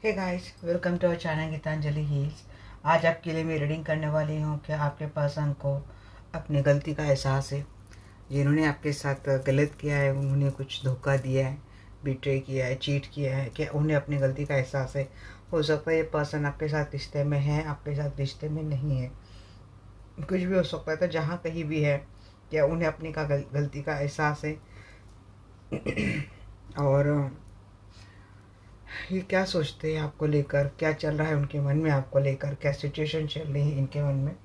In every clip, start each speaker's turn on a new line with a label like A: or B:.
A: Hey guys, welcome to our channel Geetanjali heals. आज आपके लिए मैं रीडिंग करने वाली हूँ कि आपके पर्सन को अपनी गलती का एहसास है। जिन्होंने आपके साथ गलत किया है, उन्होंने कुछ धोखा दिया है, बिट्रे किया है, चीट किया है, क्या उन्हें अपनी गलती का एहसास है। हो सकता है ये पर्सन आपके साथ रिश्ते में है, आपके साथ रिश्ते में नहीं है, कुछ भी हो सकता है। तो जहाँ कहीं भी है, क्या उन्हें अपनी गलती का एहसास है और ये क्या सोचते हैं आपको लेकर, क्या चल रहा है उनके मन में आपको लेकर, क्या सिचुएशन चल रही है इनके मन में,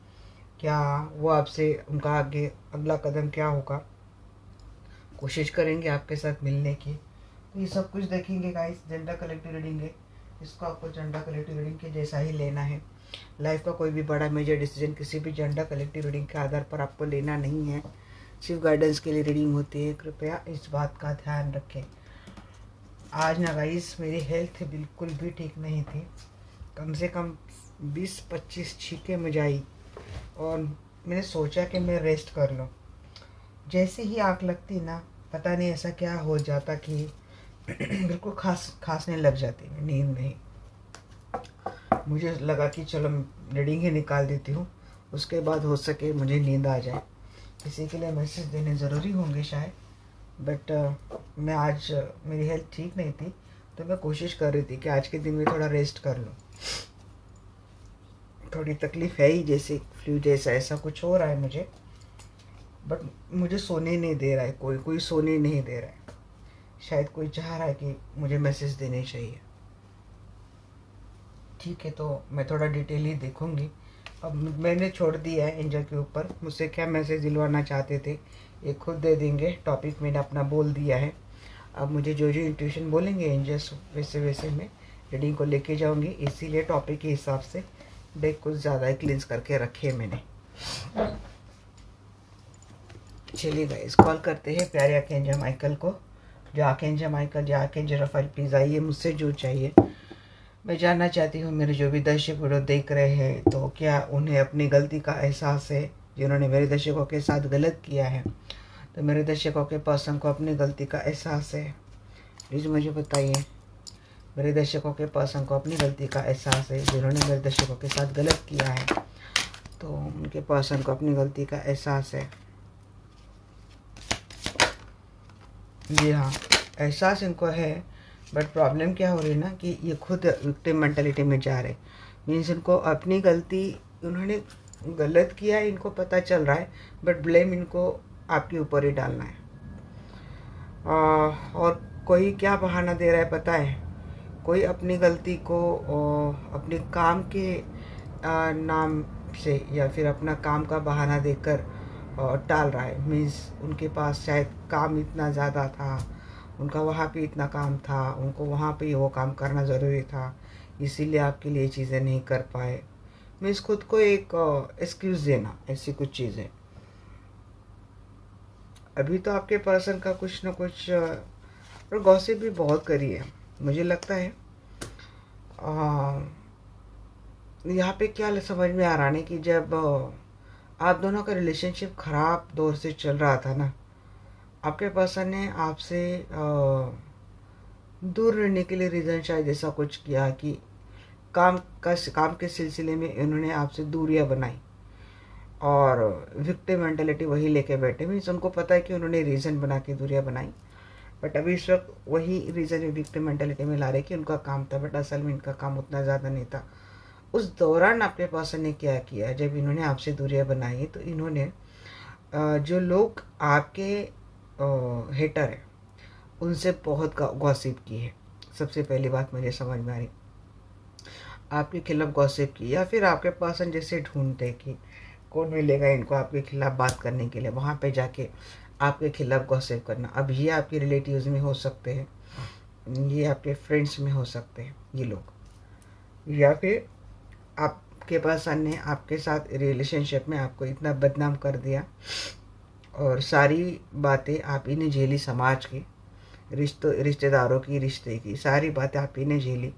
A: क्या वो आपसे, उनका आगे अगला कदम क्या होगा, कोशिश करेंगे आपके साथ मिलने की। तो ये सब कुछ देखेंगे गाइस। जेंडर कलेक्टिव रीडिंग है, इसको आपको जेंडर कलेक्टिव रीडिंग के जैसा ही लेना है। लाइफ का कोई भी बड़ा मेजर डिसीजन किसी भी जेंडर कलेक्टिव रीडिंग के आधार पर आपको लेना नहीं है, सिर्फ गाइडेंस के लिए रीडिंग होती है। कृपया इस बात का ध्यान रखें। आज ना गाइस, मेरी हेल्थ बिल्कुल भी ठीक नहीं थी। कम से कम 20-25 छींकें मुझे आई और मैंने सोचा कि मैं रेस्ट कर लूँ। जैसे ही आँख लगती ना, पता नहीं ऐसा क्या हो जाता कि बिल्कुल खांसने लग जाती मैं नींद में ही। मुझे लगा कि चलो रीडिंग ही निकाल देती हूँ, उसके बाद हो सके मुझे नींद आ जाए। किसी के लिए मैसेज देने ज़रूरी होंगे शायद, बट मैं आज मेरी हेल्थ ठीक नहीं थी, तो मैं कोशिश कर रही थी कि आज के दिन में थोड़ा रेस्ट कर लूँ। थोड़ी तकलीफ़ है ही, जैसे फ्लू जैसा ऐसा कुछ हो रहा है मुझे, बट मुझे सोने नहीं दे रहा है। कोई कोई सोने नहीं दे रहा है। शायद कोई चाह रहा है कि मुझे मैसेज देने चाहिए। ठीक है, तो मैं थोड़ा डिटेल ही देखूँगी। अब मैंने छोड़ दिया है एंजल के ऊपर, मुझसे क्या मैसेज दिलवाना चाहते थे ये खुद दे देंगे। टॉपिक मैंने अपना बोल दिया है। अब मुझे जो जो इंट्यूशन बोलेंगे एंजल्स, वैसे वैसे मैं रीडिंग को लेके जाऊंगी। इसीलिए टॉपिक के हिसाब से डेक कुछ ज़्यादा ही क्लींस करके रखे मैंने। चलिए गाइस, कॉल करते हैं प्यारे आर्कएंजल माइकल को। जो आर्कएंजल माइकल, जो आर्कएंजल रफाइल, प्लीज़ आइए, मुझसे जो चाहिए। मैं जानना चाहती हूँ, मेरे जो भी दर्शक वीडियो देख रहे हैं, तो क्या उन्हें अपनी गलती का एहसास है जिन्होंने मेरे दर्शकों के साथ गलत किया है। तो मेरे दर्शकों के पर्सन को अपनी गलती का एहसास है, प्लीज़ मुझे बताइए। मेरे दर्शकों के पर्सन को अपनी गलती का एहसास है जिन्होंने मेरे दर्शकों के साथ गलत किया है। तो उनके पर्सन को अपनी गलती का एहसास है। जी हाँ, एहसास इनको है, बट प्रॉब्लम क्या हो रही है ना कि ये खुद विक्टिम मेंटालिटी में जा रहे। मीन्स इनको अपनी गलती, उन्होंने गलत किया है, इनको पता चल रहा है, बट ब्लेम इनको आपके ऊपर ही डालना है। और कोई क्या बहाना दे रहा है पता है? कोई अपनी गलती को अपने काम के नाम से या फिर अपना काम का बहाना देकर टाल रहा है। मीन्स उनके पास शायद काम इतना ज़्यादा था, उनका वहाँ पे इतना काम था, उनको वहाँ पे वो काम करना ज़रूरी था, इसीलिए आपके लिए चीज़ें नहीं कर पाए। मीन्स खुद को एक एक्सक्यूज़ देना, ऐसी कुछ चीज़ें। अभी तो आपके पर्सन का कुछ ना कुछ और गॉसिप भी बहुत करी है मुझे लगता है। यहाँ पे क्या समझ में आ रहा है कि जब आप दोनों का रिलेशनशिप ख़राब दौर से चल रहा था ना, आपके पर्सन ने आपसे दूर रहने के लिए रीज़न शायद ऐसा कुछ किया कि काम के सिलसिले में इन्होंने आपसे दूरियां बनाई और विक्टिम मेंटालिटी वही लेके बैठे। मीन्स उनको पता है कि उन्होंने रीज़न बना के दूरियां बनाई, बट अभी इस वक्त वही रीज़न विक्टिम मेंटालिटी में ला रहे कि उनका काम था, बट असल में इनका काम उतना ज़्यादा नहीं था। उस दौरान आपके पर्सन ने क्या किया, जब इन्होंने आपसे दूरियां बनाई तो इन्होंने जो लोग आपके हेटर हैं उनसे बहुत गॉसिप की है। सबसे पहली बात मुझे समझ में आ रही, आपके खिलाफ गॉसिप की, या फिर आपके पर्सन जैसे ढूंढते कि कौन मिलेगा इनको आपके खिलाफ बात करने के लिए, वहाँ पे जाके आपके खिलाफ गॉसिप करना। अब ये आपके रिलेटिव्स में हो सकते हैं, ये आपके फ्रेंड्स में हो सकते हैं ये लोग, या फिर आपके पर्सन ने आपके साथ रिलेशनशिप में आपको इतना बदनाम कर दिया और सारी बातें आप ही ने झेली, समाज की, रिश्तेदारों की, रिश्ते की सारी बातें आप ही ने झेली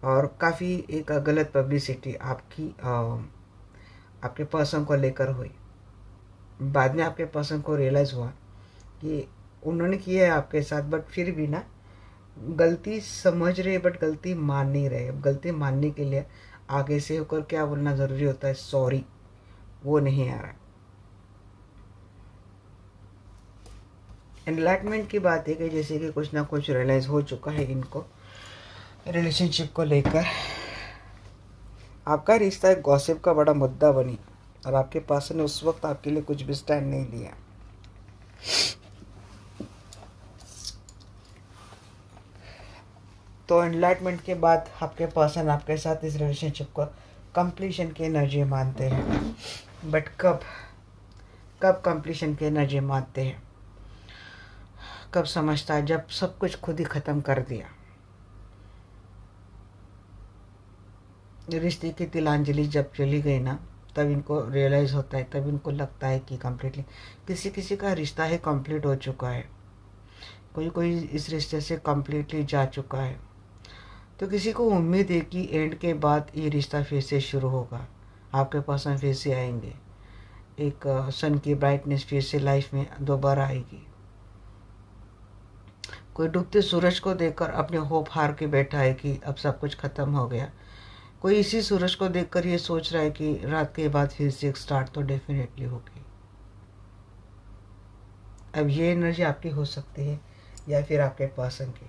A: और काफ़ी एक गलत पब्लिसिटी आपकी आपके पर्सन को लेकर हुई। बाद में आपके पर्सन को रियलाइज़ हुआ कि उन्होंने किया है आपके साथ, बट फिर भी ना गलती समझ रहे बट गलती मान नहीं रहे। अब गलती मानने के लिए आगे से होकर क्या बोलना ज़रूरी होता है, सॉरी, वो नहीं आ रहा। एनलाइटमेंट की बात है कि जैसे कि कुछ ना कुछ रियलाइज़ हो चुका है इनको रिलेशनशिप को लेकर। आपका रिश्ता एक गॉसिप का बड़ा मुद्दा बनी और आपके पास ने उस वक्त आपके लिए कुछ भी स्टैंड नहीं लिया। तो एनलाइटमेंट के बाद आपके पर्सन आपके साथ इस रिलेशनशिप को कंप्लीशन की एनर्जी मानते हैं। बट कब कब कंप्लीशन की एनर्जी मानते हैं, कब समझता है, जब सब कुछ खुद ही ख़त्म कर दिया। रिश्ते की तिलांजलि जब चली गई ना, तब इनको रियलाइज़ होता है, तब इनको लगता है कि कम्प्लीटली किसी किसी का रिश्ता ही कंप्लीट हो चुका है, कोई कोई इस रिश्ते से कम्प्लीटली जा चुका है। तो किसी को उम्मीद है कि एंड के बाद ये रिश्ता फिर से शुरू होगा, आपके पास में फिर से आएंगे, एक सन की ब्राइटनेस फिर से लाइफ में दोबारा आएगी। कोई डूबते सूरज को देखकर अपने होप हार के बैठा है कि अब सब कुछ ख़त्म हो गया। कोई इसी सूरज को देखकर ये सोच रहा है कि रात के बाद फिर से एक स्टार्ट तो डेफिनेटली होगी। अब ये एनर्जी आपकी हो सकती है या फिर आपके पर्सन की।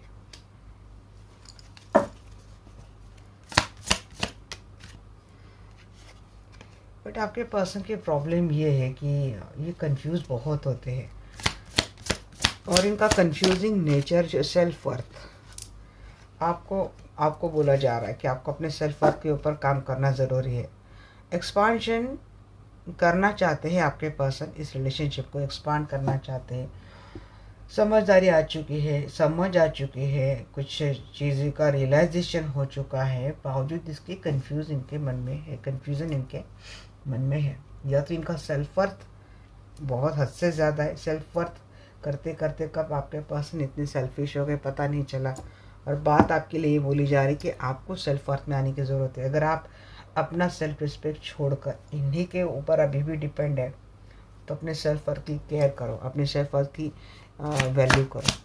A: बट आपके पर्सन की प्रॉब्लम ये है कि ये कंफ्यूज बहुत होते हैं और इनका कंफ्यूजिंग नेचर जो सेल्फ वर्थ, आपको बोला जा रहा है कि आपको अपने सेल्फ वर्थ के ऊपर काम करना ज़रूरी है। एक्सपांशन करना चाहते हैं आपके पर्सन, इस रिलेशनशिप को एक्सपांड करना चाहते हैं। समझदारी आ चुकी है, समझ आ चुकी है, कुछ चीज़ें का रियलाइजेशन हो चुका है, बावजूद इसके कन्फ्यूज़न इनके मन में है। या तो इनका सेल्फ वर्थ बहुत हद से ज़्यादा है, सेल्फ वर्थ करते करते कब आपके पर्सन इतने सेल्फिश हो गए पता नहीं चला। और बात आपके लिए ये बोली जा रही कि आपको सेल्फ वर्थ में आने की ज़रूरत है। अगर आप अपना सेल्फ रिस्पेक्ट छोड़कर इन्हीं के ऊपर अभी भी डिपेंड है, तो अपने सेल्फ वर्थ की केयर करो, अपने सेल्फ वर्थ की वैल्यू करो।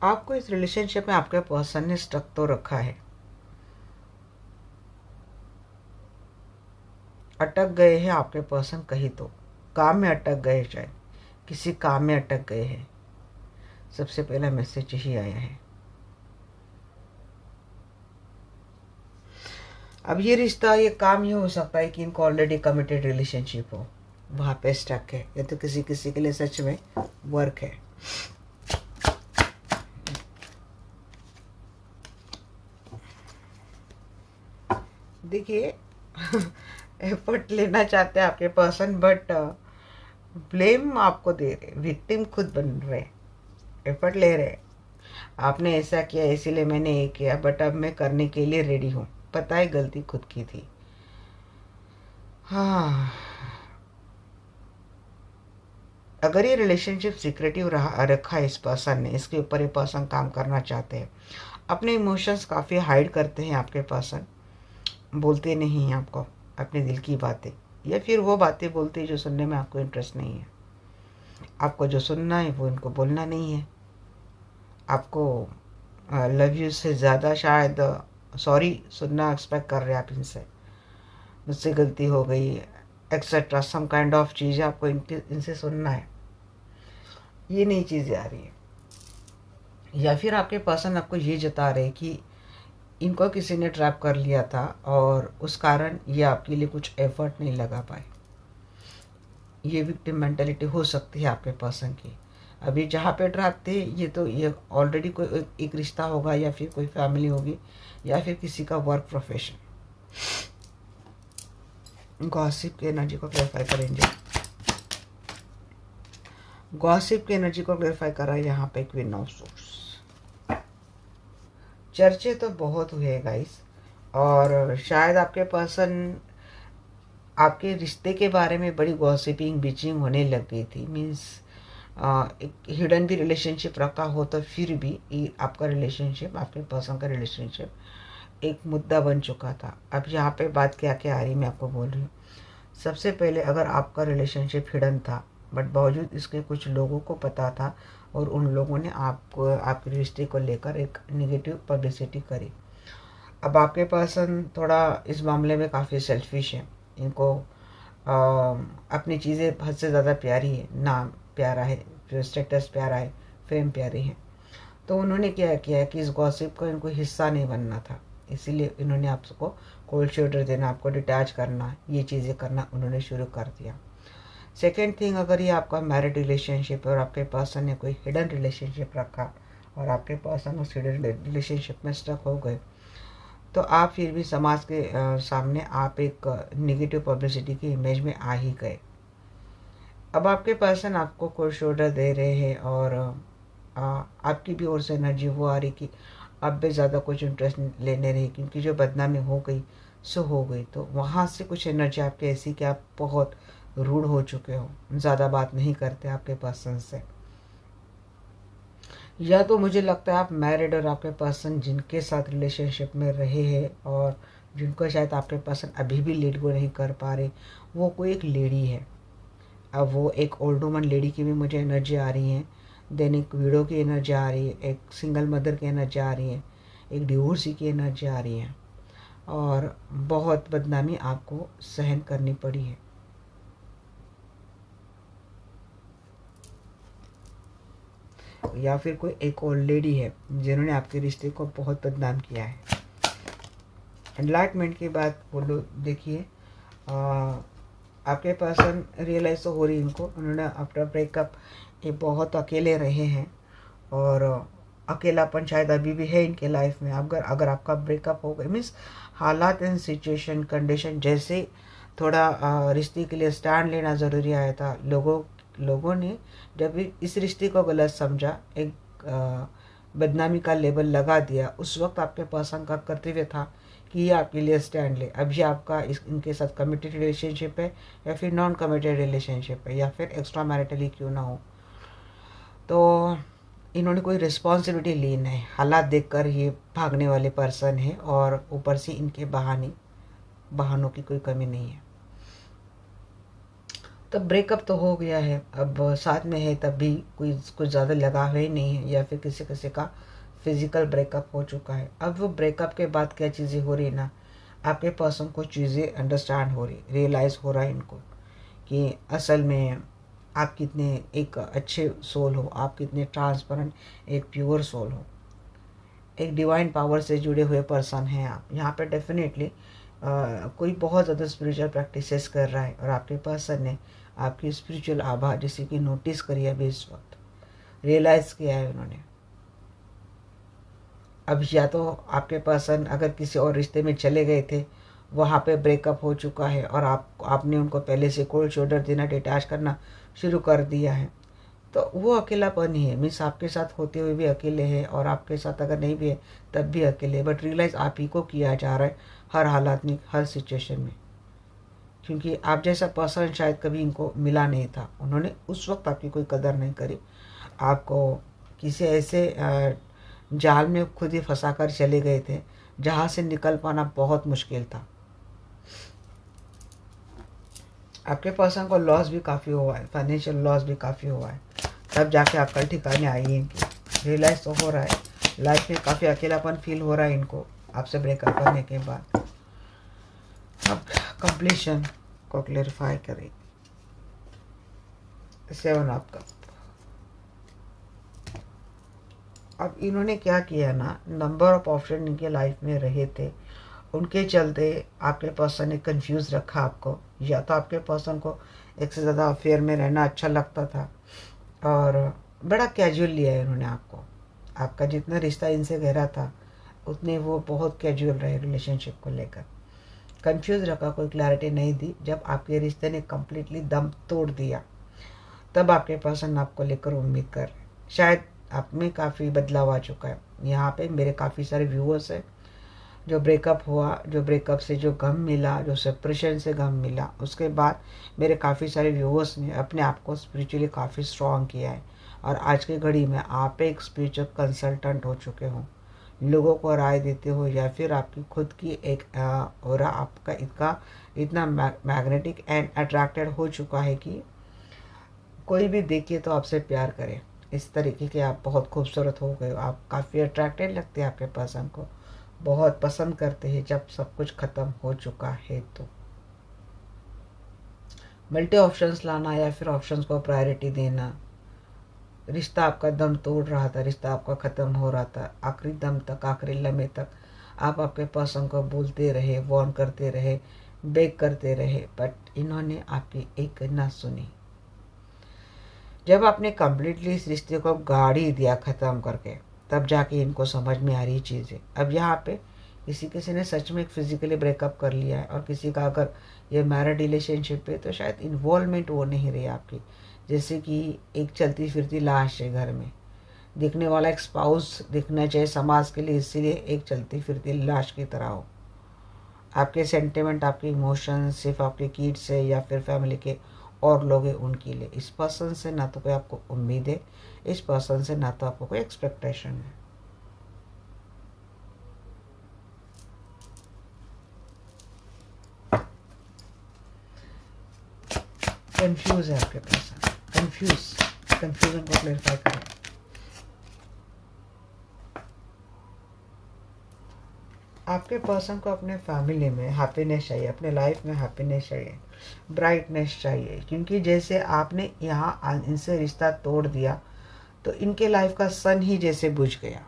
A: आपको इस रिलेशनशिप में आपके पर्सन ने स्टक तो रखा है, अटक गए हैं आपके पर्सन, कहीं तो काम में अटक गए, शायद किसी काम में अटक गए हैं। सबसे पहला मैसेज यही आया है। अब ये रिश्ता, ये काम ये हो सकता है कि इनको ऑलरेडी कमिटेड रिलेशनशिप हो, वहाँ पे स्टक है, या तो किसी किसी के लिए सच में वर्क है। देखिए एफर्ट लेना चाहते हैं आपके पर्सन, बट ब्लेम आपको दे रहे, विक्टिम खुद बन रहे। एफर्ट ले रहे, आपने ऐसा किया इसीलिए मैंने ये किया, बट अब मैं करने के लिए रेडी हूँ, पता है गलती खुद की थी। हाँ, अगर ये रिलेशनशिप सिक्रेटिव रखा है इस पर्सन ने, इसके ऊपर ये पर्सन काम करना चाहते हैं। अपने इमोशंस काफ़ी हाइड करते हैं आपके पर्सन, बोलते नहीं हैं आपको अपने दिल की बातें, या फिर वो बातें बोलते हैं जो सुनने में आपको इंटरेस्ट नहीं है। आपको जो सुनना है वो इनको बोलना नहीं है। आपको लव यू से ज़्यादा शायद सॉरी सुनना एक्सपेक्ट कर रहे हैं आप इनसे, मुझसे गलती हो गई एक्सेट्रा, सम काइंड ऑफ चीज़ें आपको इनसे सुनना है। ये नई चीज़ें आ रही है। या फिर आपके पर्सन आपको ये जता रहे कि इनको किसी ने ट्रैप कर लिया था और उस कारण ये आपके लिए कुछ एफर्ट नहीं लगा पाए। ये विक्टिम मेंटालिटी हो सकती है आपके पर्सन की। अभी जहाँ पे ट्रैप थे, ये ऑलरेडी कोई एक रिश्ता होगा, या फिर कोई फैमिली होगी, या फिर किसी का वर्क प्रोफेशन। गॉसिप की एनर्जी को क्लैरिफाई करेंगे। गॉसिप की एनर्जी को क्लैरिफाई कर रहा है यहाँ पे क्वीन ऑफ सोर्स। चर्चे तो बहुत हुए गाइस, और शायद आपके पर्सन आपके रिश्ते के बारे में बड़ी गॉसिपिंग बिचिंग होने लग गई थी। मीन्स एक हिडन भी रिलेशनशिप रखा हो तो फिर भी आपका रिलेशनशिप, आपके पर्सन का रिलेशनशिप एक मुद्दा बन चुका था। अब यहाँ पे बात क्या क्या आ रही मैं आपको बोल रही हूँ। सबसे पहले अगर आपका रिलेशनशिप हिडन था, बट बावजूद इसके कुछ लोगों को पता था और उन लोगों ने आपको आपके रिश्ते को लेकर एक नेगेटिव पब्लिसिटी करी। अब आपके पर्सन थोड़ा इस मामले में काफ़ी सेल्फिश है। इनको अपनी चीज़ें हद से ज़्यादा प्यारी है, नाम प्यारा है, जो स्टेटस प्यारा है, फेम प्यारी है। तो उन्होंने क्या किया कि इस गॉसिप का इनको हिस्सा नहीं बनना था, इसीलिए इन्होंने आपको कोल्ड शोल्डर देना, आपको डिटैच करना, ये चीज़ें करना उन्होंने शुरू कर दिया। सेकेंड थिंग, अगर ये आपका मैरिड रिलेशनशिप है और आपके पर्सन ने कोई हिडन रिलेशनशिप रखा और आपके पर्सन उस हिडन रिलेशनशिप में स्टक हो गए, तो आप फिर भी समाज के सामने आप एक निगेटिव पब्लिसिटी की इमेज में आ ही गए। अब आपके पर्सन आपको कोल्ड शोल्डर दे रहे हैं और आपकी भी ओर से एनर्जी वो आ रही कि आप भी ज़्यादा कुछ इंटरेस्ट लेने रही, क्योंकि जो बदनामी हो गई सो हो गई। तो वहाँ से कुछ एनर्जी आपकी ऐसी कि आप बहुत रूड हो चुके हो, ज़्यादा बात नहीं करते आपके पर्सन से। या तो मुझे लगता है आप मैरिड और आपके पर्सन जिनके साथ रिलेशनशिप में रहे हैं और जिनको शायद आपके पर्सन अभी भी लेट गो नहीं कर पा रहे, वो कोई एक लेडी है। अब वो एक ओल्ड वुमन लेडी की भी मुझे एनर्जी आ रही है, देन एक विडो की एनर्जी आ रही है, एक सिंगल मदर की एनर्जी आ रही है, एक डिवोर्सी की एनर्जी आ रही है, और बहुत बदनामी आपको सहन करनी पड़ी है। या फिर कोई एक ओल्ड लेडी है जिन्होंने आपके रिश्ते को बहुत बदनाम किया है। एनलाइटमेंट की बात बोलो, देखिए आपके पर्सन रियलाइज तो हो रही इनको, उन्होंने आफ्टर ब्रेकअप ये बहुत अकेले रहे हैं और अकेलापन शायद अभी भी है इनके लाइफ में। अगर अगर आपका ब्रेकअप हो गया मीन्स हालात एंड सिचुएशन कंडीशन जैसे थोड़ा रिश्ते के लिए स्टैंड लेना ज़रूरी आया था, लोगों ने जब इस रिश्ते को गलत समझा, एक बदनामी का लेबल लगा दिया, उस वक्त आपके पर्सन का कर्तव्य था कि ये आपके लिए स्टैंड ले। अब ये आपका इनके साथ कमिटेड रिलेशनशिप है या फिर नॉन कमिटेड रिलेशनशिप है या फिर एक्स्ट्रा मैरिटली क्यों ना हो, तो इन्होंने कोई रिस्पॉन्सिबिलिटी ली नहीं। हालात देखकर ये भागने वाले पर्सन है और ऊपर से इनके बहानों की कोई कमी नहीं है। तब ब्रेकअप तो हो गया है, अब साथ में है तब भी कोई कुछ ज़्यादा लगाव ही नहीं है, या फिर किसी किसी का फिजिकल ब्रेकअप हो चुका है। अब वो ब्रेकअप के बाद क्या चीज़ें हो रही ना, आपके पर्सन को चीज़ें अंडरस्टैंड हो रही, रियलाइज़ हो रहा है इनको कि असल में आप कितने एक अच्छे सोल हो, आप कितने ट्रांसपेरेंट एक प्योर सोल हो, एक डिवाइन पावर से जुड़े हुए पर्सन हैं आप। यहाँ पे डेफिनेटली कोई बहुत ज़्यादा स्पिरिचुअल प्रैक्टिसेस कर रहा है और आपके पर्सन ने आपकी स्पिरिचुअल आभा जैसे कि नोटिस करी है अभी इस वक्त, रियलाइज़ किया है उन्होंने। अब या तो आपके पर्सन अगर किसी और रिश्ते में चले गए थे, वहाँ पे ब्रेकअप हो चुका है और आपने उनको पहले से कोल्ड शोल्डर देना, डिटैच करना शुरू कर दिया है, तो वो अकेलापन ही है। मीन्स आपके साथ होते हुए भी अकेले हैं और आपके साथ अगर नहीं भी है तब भी अकेले, बट रियलाइज़ आप ही को किया जा रहा है हर हालात में, हर सिचुएशन में, क्योंकि आप जैसा पर्सन शायद कभी इनको मिला नहीं था। उन्होंने उस वक्त आपकी कोई कदर नहीं करी, आपको किसी ऐसे जाल में खुद ही फंसा कर चले गए थे जहाँ से निकल पाना बहुत मुश्किल था। आपके पर्सन को लॉस भी काफ़ी हुआ है, फाइनेंशियल लॉस भी काफ़ी हुआ है, तब जाके अक्ल ठिकाने आई है इनकी। रियलाइज़ तो हो रहा है, लाइफ में काफ़ी अकेलापन फील हो रहा है इनको आपसे ब्रेकअप करने के बाद। अब कंप्लीशन को क्लेरिफाई करें। 7 ऑफ कप। अब इन्होंने क्या किया ना, नंबर ऑफ ऑप्शन इनके लाइफ में रहे थे, उनके चलते आपके पर्सन ने कंफ्यूज रखा आपको। या तो आपके पर्सन को एक से ज़्यादा अफेयर में रहना अच्छा लगता था और बड़ा कैजुअल लिया है इन्होंने आपको। आपका जितना रिश्ता इनसे गहरा था उतने वो बहुत कैजुअल रहे रिलेशनशिप को लेकर, कंफ्यूज रखा, कोई क्लैरिटी नहीं दी। जब आपके रिश्ते ने कम्प्लीटली दम तोड़ दिया तब आपके पर्सन आपको लेकर उम्मीद कर रहे हैं। शायद आप में काफ़ी बदलाव आ चुका है। यहाँ पे मेरे काफ़ी सारे व्यूअर्स हैं जो ब्रेकअप हुआ, जो ब्रेकअप से जो गम मिला, जो सेपरेशन से गम मिला, उसके बाद मेरे काफ़ी सारे व्यूअर्स ने अपने आप को स्पिरिचुअली काफ़ी स्ट्रॉन्ग किया है और आज की घड़ी में आप एक स्पिरिचुअल कंसल्टेंट हो चुके हो, लोगों को राय देते हो, या फिर आपकी खुद की एक और आपका इसका इतना मैग्नेटिक एंड अट्रैक्टेड हो चुका है कि कोई भी देखे तो आपसे प्यार करे। इस तरीके के आप बहुत खूबसूरत हो गए हो, आप काफ़ी अट्रैक्टेड लगते हैं, आपके पर्सन को बहुत पसंद करते हैं जब सब कुछ ख़त्म हो चुका है। तो मल्टी ऑप्शंस लाना या फिर ऑप्शंस को प्रायोरिटी देना, रिश्ता आपका दम तोड़ रहा था, रिश्ता आपका ख़त्म हो रहा था, आखिरी दम तक, आखिरी लम्हे तक आप आपके पर्सन को बोलते रहे, वार्न करते रहे, बेग करते रहे, बट इन्होंने आपकी एक ना सुनी। जब आपने कम्प्लीटली इस रिश्ते को गाड़ी दिया ख़त्म करके, तब जाके इनको समझ में आ रही चीज़ें। अब यहाँ पे किसी ने सच में फिजिकली ब्रेकअप कर लिया है, और किसी का अगर ये मैरिड रिलेशनशिप है तो शायद इन्वॉल्वमेंट वो नहीं रही आपकी। जैसे कि एक चलती फिरती लाश है, घर में दिखने वाला एक स्पाउस दिखना चाहिए समाज के लिए, इसीलिए एक चलती फिरती लाश की तरह हो। आपके सेंटिमेंट, आपके इमोशंस सिर्फ आपके किड्स है या फिर फैमिली के और लोग हैं उनके लिए। इस पर्सन से ना तो कोई आपको उम्मीद है, इस पर्सन से ना तो आपको कोई एक्सपेक्टेशन है। कंफ्यूज है आपके पर्सन, कंफ्यूजन को क्लेरिफाई करें। आपके पर्सन को अपने फैमिली में हैप्पीनेस चाहिए, अपने लाइफ में हैप्पीनेस चाहिए, ब्राइटनेस चाहिए, क्योंकि जैसे आपने यहाँ इनसे रिश्ता तोड़ दिया तो इनके लाइफ का सन ही जैसे बुझ गया,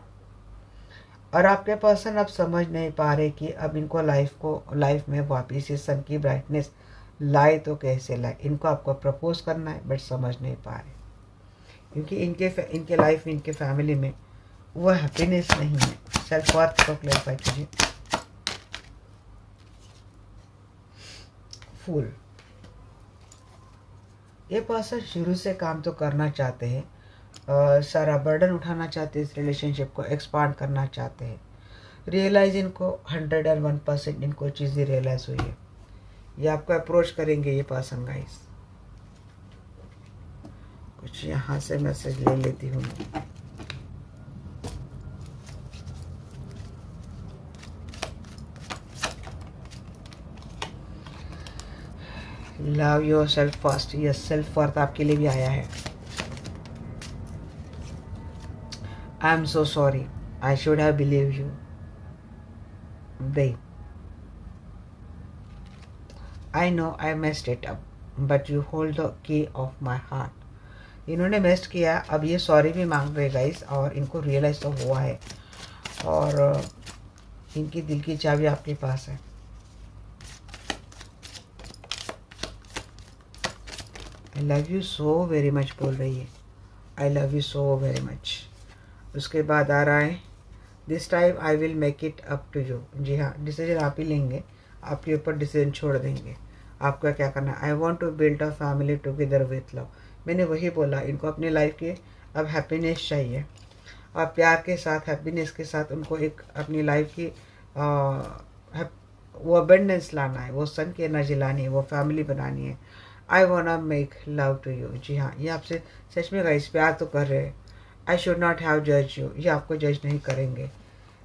A: और आपके पर्सन अब समझ नहीं पा रहे कि अब इनको लाइफ में वापिस से सन की ब्राइटनेस लाए तो कैसे लाए। इनको आपको प्रपोज करना है बट समझ नहीं पा रहे, क्योंकि इनके लाइफ में, इनके फैमिली में वो हैप्पीनेस नहीं है। सेल्फ वर्थ को क्लेरिफाई कीजिए। फूल, ये पर्सन शुरू से काम तो करना चाहते हैं, सारा बर्डन उठाना चाहते हैं, इस रिलेशनशिप को एक्सपांड करना चाहते हैं। रियलाइज इनको 101% इनको चीज़ें रियलाइज हुई है। ये आपको अप्रोच करेंगे ये पर्सन गाइस। कुछ यहाँ से मैसेज ले लेती हूँ। Love your self first. Yes, self worth आपके लिए भी आया है। I am so sorry, I should have believe you. They I know I messed it up but you hold the key of my heart. इन्होंने मेस्ट किया, अब ये sorry भी मांग रहे गाइस, और इनको रियलाइज तो हुआ है, और इनकी दिल की चाबी आपके पास है। I love you so very much बोल रही है, I love you so very much. उसके बाद आ रहा है this time I will make it up to you. जी हाँ, डिसीजन आप ही लेंगे, आपके ऊपर डिसीजन छोड़ देंगे, आपका क्या करना है। I want to build a family together with love. मैंने वही बोला, इनको अपनी लाइफ की अब हैप्पीनेस चाहिए, और प्यार के साथ, हैप्पीनेस के साथ उनको एक अपनी लाइफ की वो अबेंडेंस लाना है, वो सन की एनर्जी लानी है, वो फैमिली बनानी है। I want make love to you. जी हाँ, ये आपसे सच में गाइस प्यार तो कर रहे हैं। आई शुड नॉट हैव जज यू, ये आपको जज नहीं करेंगे।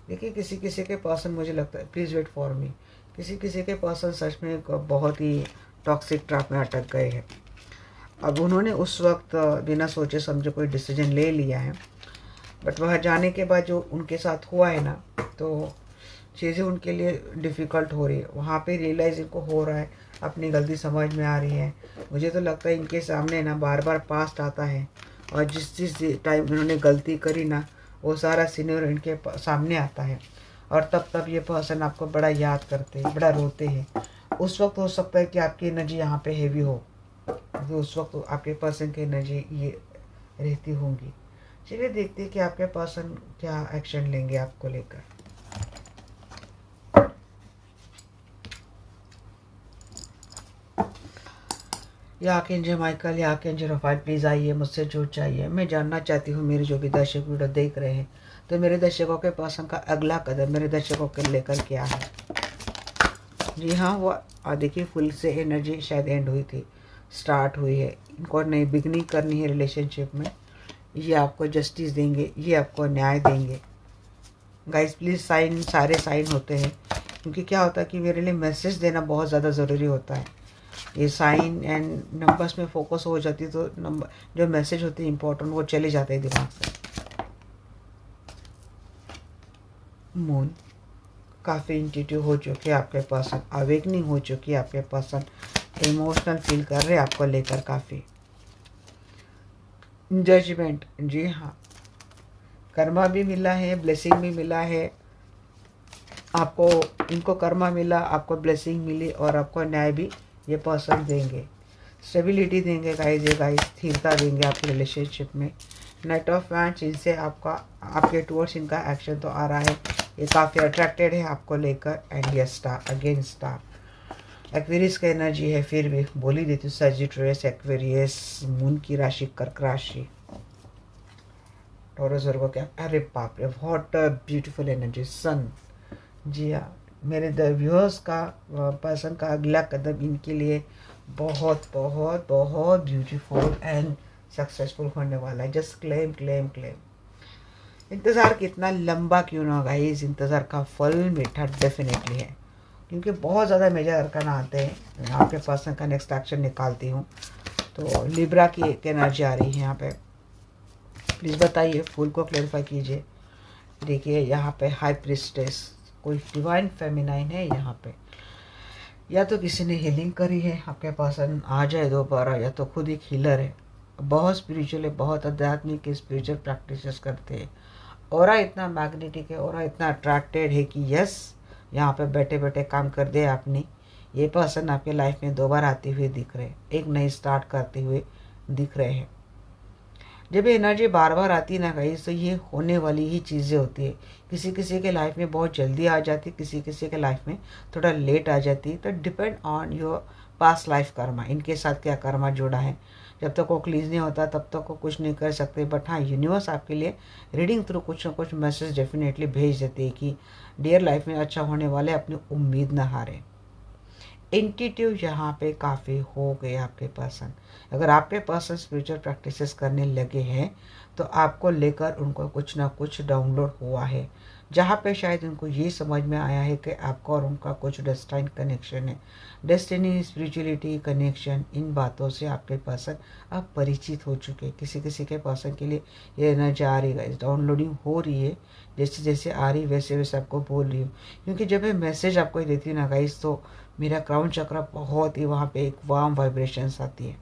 A: देखिए, किसी किसी के पर्सन, मुझे लगता है, प्लीज़ वेट फॉर मी, किसी किसी के पर्सन सच में एक बहुत ही टॉक्सिक ट्रैप में अटक गए हैं। अब उन्होंने उस वक्त बिना सोचे समझे कोई डिसीजन ले लिया है, बट वहाँ जाने के बाद जो उनके साथ हुआ है ना, तो चीज़ें उनके लिए डिफ़िकल्ट हो रही है। वहाँ पे रियलाइज़ इनको हो रहा है, अपनी गलती समझ में आ रही है। मुझे तो लगता है इनके सामने ना बार बार पास्ट आता है, और जिस टाइम इन्होंने गलती करी ना, वो सारा सीनियर इनके सामने आता है, और तब ये पर्सन आपको बड़ा याद करते हैं, बड़ा रोते हैं। उस वक्त हो सकता है कि आपकी एनर्जी यहाँ पे हेवी हो, तो उस वक्त आपके पर्सन की एनर्जी ये रहती होंगी। चलिए देखते हैं कि आपके पर्सन क्या एक्शन लेंगे आपको लेकर। या आर्कएंजल माइकल, या आर्कएंजल रफाइल, प्लीज़ आइए, मुझसे जुड़ जाइए। मैं जानना चाहती हूँ, मेरे जो भी दर्शक वीडियो देख रहे हैं, तो मेरे दर्शकों के पर्सन का अगला कदम मेरे दर्शकों के लेकर क्या है। जी हाँ, वो देखिए फुल से एनर्जी शायद एंड हुई थी, स्टार्ट हुई है, इनको नई बिगनिंग करनी है रिलेशनशिप में। ये आपको जस्टिस देंगे, ये आपको न्याय देंगे। गाइस प्लीज़ साइन, सारे साइन होते हैं, क्योंकि क्या होता है कि मेरे लिए मैसेज देना बहुत ज़्यादा ज़रूरी होता है। ये साइन एंड नंबर्स में फोकस हो जाती है तो नंबर जो मैसेज होते हैं इंपॉर्टेंट वो चले जाते हैं दिमाग से। मून काफ़ी इंट्यूटिव हो चुके हैं आपके पर्सन, अवेकनिंग हो चुकी है आपके पर्सन, इमोशनल फील कर रहे हैं आपको लेकर काफ़ी। जजमेंट, जी हाँ, कर्मा भी मिला है, ब्लेसिंग भी मिला है आपको। इनको कर्मा मिला, आपको ब्लेसिंग मिली और आपको न्याय भी ये पर्सन देंगे। स्टेबिलिटी देंगे गाइस, ये गाइस स्थिरता देंगे आपके रिलेशनशिप में। नाइट ऑफ वैंड्स, इनसे आपके टूवर्ड्स इनका एक्शन तो आ रहा है, ये काफ़ी अट्रैक्टेड है आपको लेकर। एंड ये स्टार, अगेन स्टार, एक्वेरियस का एनर्जी है, फिर भी बोल ही देती हूँ। सजिटेरियस, एक्वेरियस, मून की राशि कर्क राशि, टॉरस वर्गो क्या, अरे बाप रे व्हाट अ ब्यूटीफुल एनर्जी, सन। जी हाँ, मेरे द व्यूअर्स का पर्सन का अगला कदम इनके लिए बहुत बहुत बहुत ब्यूटीफुल एंड सक्सेसफुल होने वाला है। Just claim claim claim. इंतज़ार कितना लंबा क्यों ना गाइस, इंतज़ार का फल मीठा डेफिनेटली है, क्योंकि बहुत ज़्यादा मेजर अरकान आते हैं। यहाँ पे पर्सन का नेक्स्ट एक्शन निकालती हूँ तो लिब्रा की एक एनर्जी आ रही है यहाँ पे। प्लीज़ बताइए, फूल को क्लेरिफाई कीजिए। देखिए यहाँ पे हाई प्रिस्टेस, कोई डिवाइन फेमिनाइन है यहाँ पे, या तो किसी ने हीलिंग करी है आपके पर्सन, आ जाए दोबारा, या तो खुद एक हीलर है, बहुत स्पिरिचुअल है, बहुत आध्यात्मिक स्पिरिचुअल प्रैक्टिसेस करते हैं। ऑरा इतना मैग्नेटिक है, ऑरा इतना अट्रैक्टेड है कि यस, यहाँ पे बैठे बैठे काम कर दे आपने। ये पर्सन आपके लाइफ में दोबारा आते हुए दिख रहे हैं, एक नई स्टार्ट करते हुए दिख रहे हैं। जब ये एनर्जी बार बार आती है ना गाइस, तो ये होने वाली ही चीज़ें होती है। किसी किसी के लाइफ में बहुत जल्दी आ जाती है, किसी किसी के लाइफ में थोड़ा लेट आ जाती है। तो depend on your past life Karma, इनके साथ क्या कर्मा जुड़ा है। जब तक वो क्लीज नहीं होता तब तक वो कुछ नहीं कर सकते। बट हाँ, यूनिवर्स आपके लिए रीडिंग थ्रू कुछ ना कुछ मैसेज डेफिनेटली भेज देते हैं कि डियर लाइफ में अच्छा होने वाले, अपनी उम्मीद न हारें। इंट्यूटिव यहाँ पे काफ़ी हो गए आपके पर्सन। अगर आपके पर्सन स्पिरिचुअल प्रैक्टिसेस करने लगे हैं तो आपको लेकर उनको कुछ ना कुछ डाउनलोड हुआ है, जहाँ पे शायद उनको ये समझ में आया है कि आपका और उनका कुछ डेस्टाइन कनेक्शन है। डेस्टिनी, स्पिरिचुअलिटी, कनेक्शन, इन बातों से आपके पर्सन अब परिचित हो चुके हैं। किसी किसी के पर्सन के लिए ये एनर्जी आ रही है, डाउनलोडिंग हो रही है, जैसे जैसे आ रही वैसे वैसे आपको बोल रही हूँ। क्योंकि जब मैं मैसेज आपको देती हूँ ना गाइस, तो मेरा क्राउन चक्र बहुत ही वहाँ पे एक वार्म वाइब्रेशंस आती है।